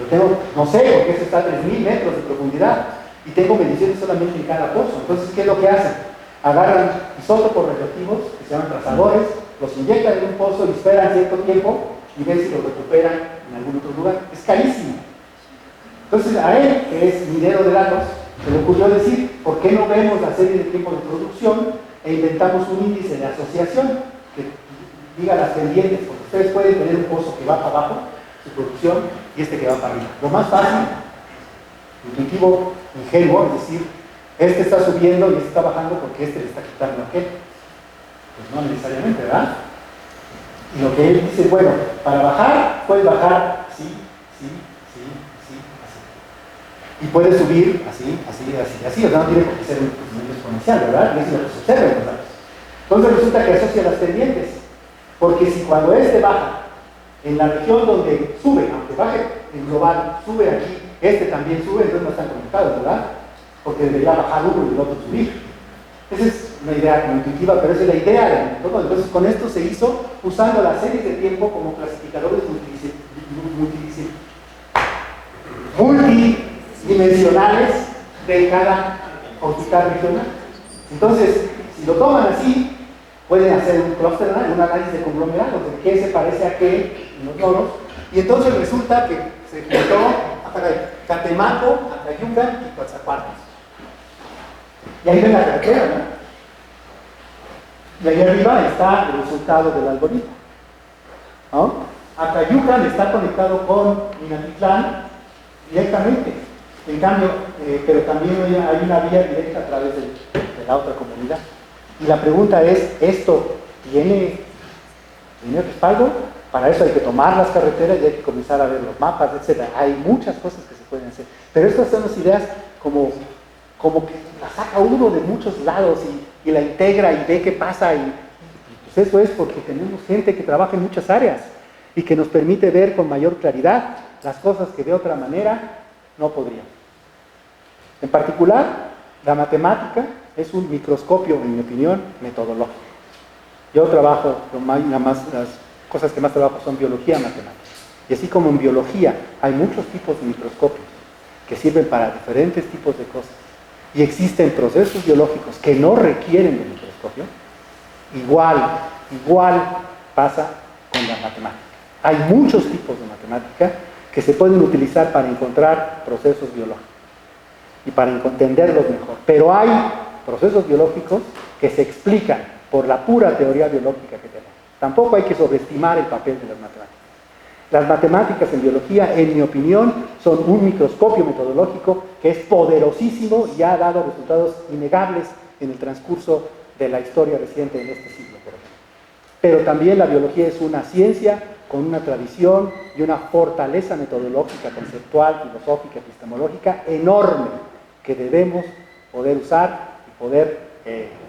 pero no sé, porque este está a 3.000 metros de profundidad y tengo mediciones solamente en cada pozo. Entonces, ¿qué es lo que hacen? Agarran isótopos radioactivos, que se llaman trazadores, los inyectan en un pozo y esperan cierto tiempo y ven si lo recuperan en algún otro lugar. Es carísimo. Entonces, a él, que es minero de datos, se le ocurrió decir, ¿por qué no vemos la serie de tiempo de producción e inventamos un índice de asociación que diga las pendientes? Porque ustedes pueden tener un pozo que va para abajo, su producción, y este que va para arriba. Lo más fácil, intuitivo, ingenuo, es decir, este está subiendo y este está bajando porque este le está quitando a aquel. Pues no necesariamente, ¿verdad? Y lo que él dice, bueno, para bajar, puedes bajar así, y puede subir así, o sea, no tiene por qué ser un crecimiento exponencial, ¿verdad? Y eso es lo que se observa en los datos. Entonces resulta que asocia las pendientes, porque si cuando este baja en la región donde sube, aunque baje en global, sube aquí, este también sube, entonces no están conectados, ¿verdad? Porque debería bajar uno y el otro subir. Esa es una idea intuitiva, pero esa es la idea del método. Entonces con esto se hizo usando las series de tiempo como clasificadores multidimensionales de cada hospital regional. Entonces, si lo toman así, pueden hacer un cluster, un análisis de conglomerados, de qué se parece a qué en los nodos, y entonces resulta que se juntó Catemaco, Acayucan y Coatzacoalcos. Y ahí ven la carretera, ¿no? Y ahí arriba está el resultado del algoritmo, ¿no? Acayucan está conectado con Minatitlán directamente, en cambio, pero también hay una vía directa a través de la otra comunidad. Y la pregunta es, ¿esto tiene respaldo? Para eso hay que tomar las carreteras y hay que comenzar a ver los mapas, etc. Hay muchas cosas que se pueden hacer. Pero estas son las ideas como que la saca uno de muchos lados y la integra y ve qué pasa. Y pues eso es porque tenemos gente que trabaja en muchas áreas y que nos permite ver con mayor claridad las cosas que de otra manera no podríamos. En particular, la matemática es un microscopio, en mi opinión, metodológico. Yo trabajo, las cosas que más trabajo son biología matemática. Y así como en biología hay muchos tipos de microscopios que sirven para diferentes tipos de cosas, y existen procesos biológicos que no requieren de microscopio, igual pasa con la matemática. Hay muchos tipos de matemática que se pueden utilizar para encontrar procesos biológicos y para entenderlos mejor. Pero hay procesos biológicos que se explican por la pura teoría biológica que tenemos. Tampoco hay que sobreestimar el papel de las matemáticas. Las matemáticas en biología, en mi opinión, son un microscopio metodológico que es poderosísimo y ha dado resultados innegables en el transcurso de la historia reciente en este siglo, por ejemplo. Pero también la biología es una ciencia con una tradición y una fortaleza metodológica, conceptual, filosófica, epistemológica enorme que debemos poder usar y poder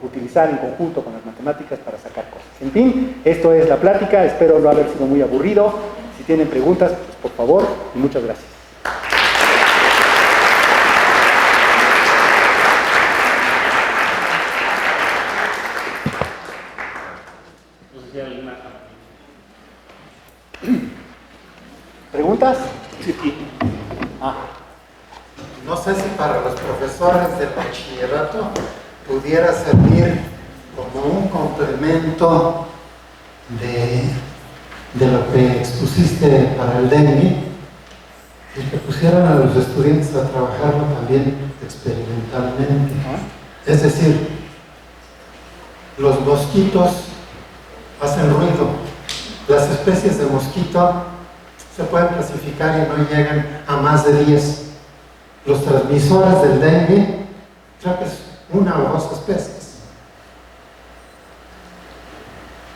utilizar en conjunto con las matemáticas para sacar cosas. En fin, esto es la plática, espero no haber sido muy aburrido. Si tienen preguntas, pues por favor, y muchas gracias. ¿Preguntas? Sí. No sé si para los profesores del bachillerato pudiera servir como un complemento de lo que expusiste para el dengue, y que pusieran a los estudiantes a trabajarlo también experimentalmente. Es decir, los mosquitos hacen ruido. Las especies de mosquito se pueden clasificar y no llegan a más de 10. Los transmisores del dengue, creo que es 1 o 2 especies.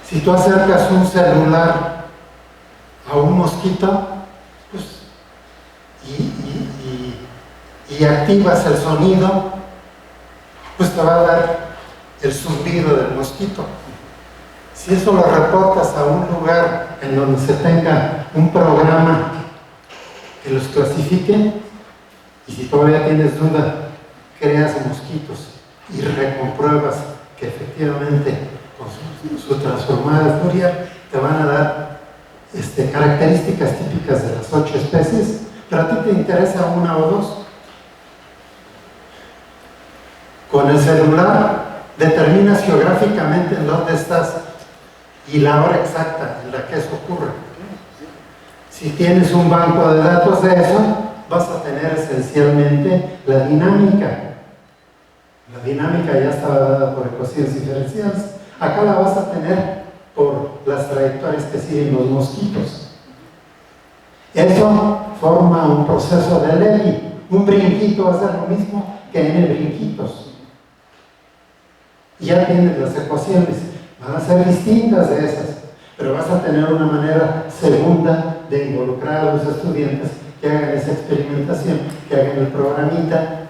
Si tú acercas un celular a un mosquito, pues, y activas el sonido, pues te va a dar el zumbido del mosquito. Si eso lo reportas a un lugar en donde se tenga un programa que los clasifique, y si todavía tienes duda, creas mosquitos y recompruebas que efectivamente con su transformada Fourier te van a dar características típicas de las 8 especies, pero a ti te interesa 1 o 2. Con el celular determinas geográficamente en dónde estás y la hora exacta en la que eso ocurre. Si tienes un banco de datos de eso, vas a tener esencialmente la dinámica. La dinámica ya estaba dada por ecuaciones diferenciales. Acá la vas a tener por las trayectorias que siguen los mosquitos. Eso forma un proceso de Levy. Un brinquito va a ser lo mismo que n brinquitos. Ya tienes las ecuaciones, van a ser distintas de esas, pero vas a tener una manera segunda de involucrar a los estudiantes que hagan esa experimentación, que hagan el programita,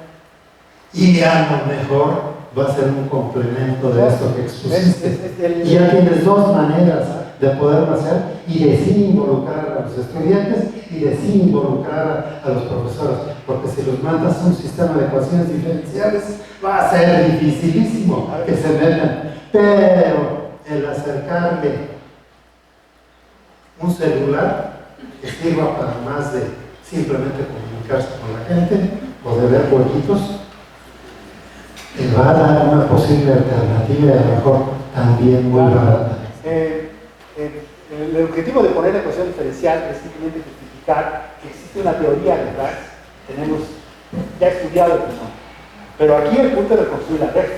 y a lo mejor va a ser un complemento de esto que expusiste. Y ya tienes 2 maneras de poderlo hacer y de sí involucrar a los estudiantes y de sí involucrar a los profesores, porque si los mandas a un sistema de ecuaciones diferenciales va a ser dificilísimo que se metan, pero el acercarle un celular que sirva para más de simplemente comunicarse con la gente o de ver jueguitos, te va a dar una posible alternativa y a lo mejor también muy barata. El objetivo de poner la ecuación diferencial es simplemente justificar que existe una teoría detrás, tenemos ya estudiado el fenómeno. Pero aquí el punto es reconstruir la red.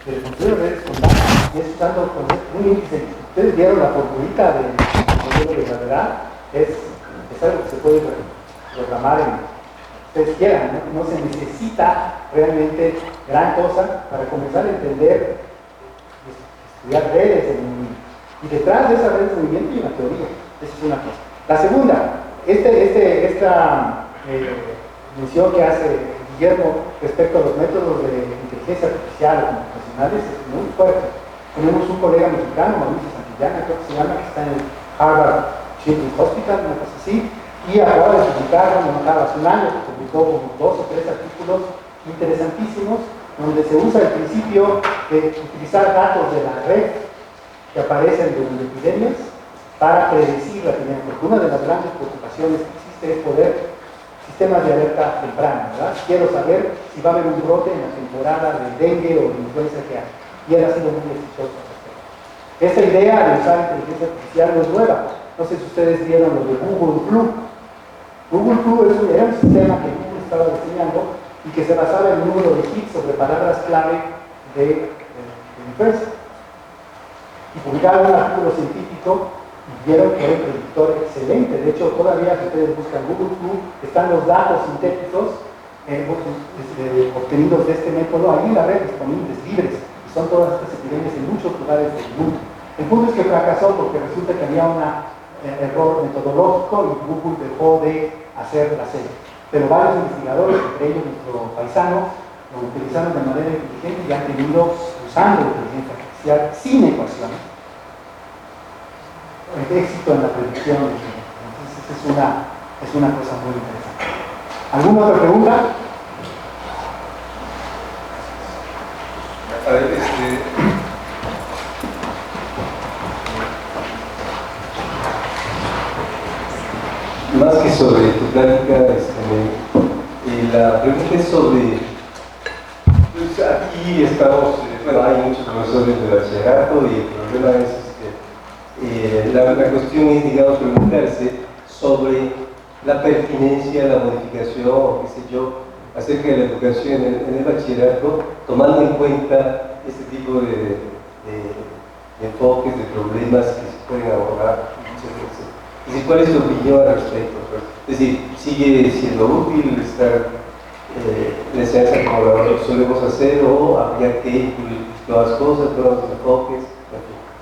De reconstruir las redes con datos, y es usando un índice. Ustedes vieron la formulita del modelo de gravedad, es algo que se puede programar en ustedes quieran, ¿no? No se necesita realmente gran cosa para comenzar a entender, estudiar redes y detrás de esa red de movimiento hay una teoría. Esa es una cosa. La segunda, esta mención que hace Guillermo respecto a los métodos de inteligencia artificial o computacionales es muy fuerte. Tenemos un colega mexicano, Mauricio Santillana, creo que se llama, que está en el Harvard Children's Hospital, una cosa así, y acaba de publicar, no hace un año, publicó como 2 o 3 artículos interesantísimos, donde se usa el principio de utilizar datos de la red que aparecen durante epidemias para predecir la epidemia, porque una de las grandes preocupaciones que existe es poder sistemas de alerta temprana, ¿verdad? Quiero saber si va a haber un brote en la temporada de dengue o de influenza que hay, y él ha sido muy exitoso al respecto. Esa idea de usar inteligencia artificial no es nueva. No sé si ustedes vieron lo de Google Flu. Google Flu era un sistema que Google estaba diseñando y que se basaba en el número de hits sobre palabras clave de influenza. Y publicaron un artículo científico vieron que era un predictor excelente. De hecho, todavía si ustedes buscan Google School, están los datos sintéticos obtenidos de este método ahí en la red, disponibles, libres, y son todas estas epidemias en muchos lugares del mundo. El punto es que fracasó porque resulta que había un error metodológico y Google dejó de hacer la serie. Pero varios investigadores, entre ellos nuestro paisano, lo utilizaron de manera inteligente y han tenido, usando la inteligencia artificial sin ecuaciones, éxito en la predicción de género. Entonces es una cosa muy interesante. ¿Alguna otra pregunta? A ver, más que sobre tu plática, la pregunta es sobre, pues aquí estamos, bueno, hay muchos profesores de bachillerato y el problema es, la cuestión es, digamos, preguntarse sobre la pertinencia, la modificación, o qué sé yo, acerca de la educación en el bachillerato, tomando en cuenta este tipo de enfoques, de problemas que se pueden abordar, etc. Es decir, ¿cuál es tu opinión al respecto? Es decir, ¿sigue siendo útil estar la enseñanza como lo solemos hacer o habría que incluir nuevas cosas, nuevos enfoques?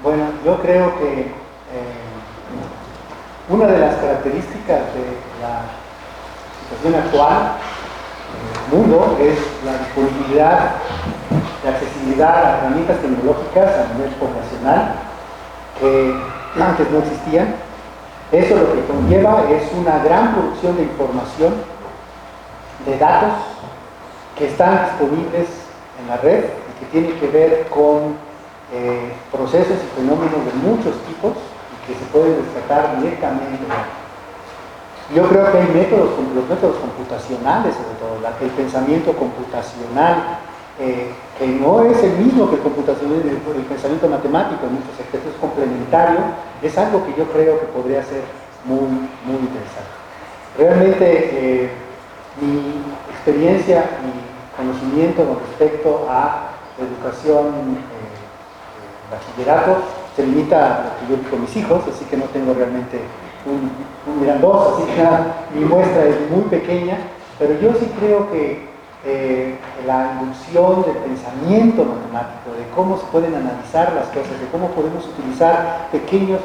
Bueno, yo creo que una de las características de la situación actual en el mundo es la disponibilidad de accesibilidad a herramientas tecnológicas a nivel poblacional que antes no existían. Eso lo que conlleva es una gran producción de información, de datos que están disponibles en la red y que tienen que ver con procesos y fenómenos de muchos tipos y que se pueden rescatar directamente. Yo creo que hay métodos, como los métodos computacionales, sobre todo, el pensamiento computacional, que no es el mismo que el pensamiento matemático, en muchos aspectos es complementario, es algo que yo creo que podría ser muy, muy interesante. Realmente, mi experiencia y conocimiento con respecto a la educación bachillerato se limita a lo que yo vi con mis hijos, así que no tengo realmente miran dos, así que mi muestra es muy pequeña, pero yo sí creo que la inducción del pensamiento matemático, de cómo se pueden analizar las cosas, de cómo podemos utilizar pequeños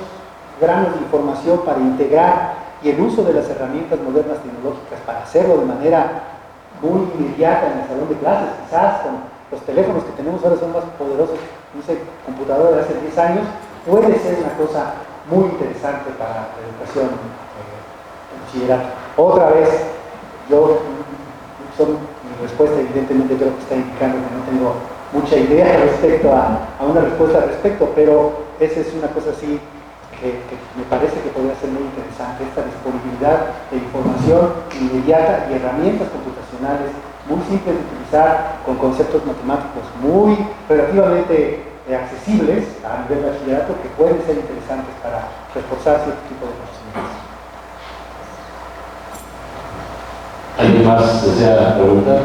granos de información para integrar y el uso de las herramientas modernas tecnológicas para hacerlo de manera muy inmediata en el salón de clases, quizás con los teléfonos que tenemos ahora son más poderosos, no sé, computadora de hace 10 años, puede ser una cosa muy interesante para la educación en bachillerato. Otra vez, mi respuesta evidentemente creo que está indicando que no tengo mucha idea respecto a una respuesta al respecto, pero esa es una cosa así que me parece que podría ser muy interesante, esta disponibilidad de información inmediata y herramientas computacionales muy simples de utilizar con conceptos matemáticos muy relativamente accesibles a nivel de bachillerato que pueden ser interesantes para reforzar cierto tipo de conocimientos. ¿Alguien más desea preguntar?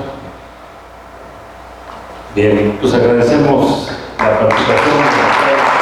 Bien, pues agradecemos la participación de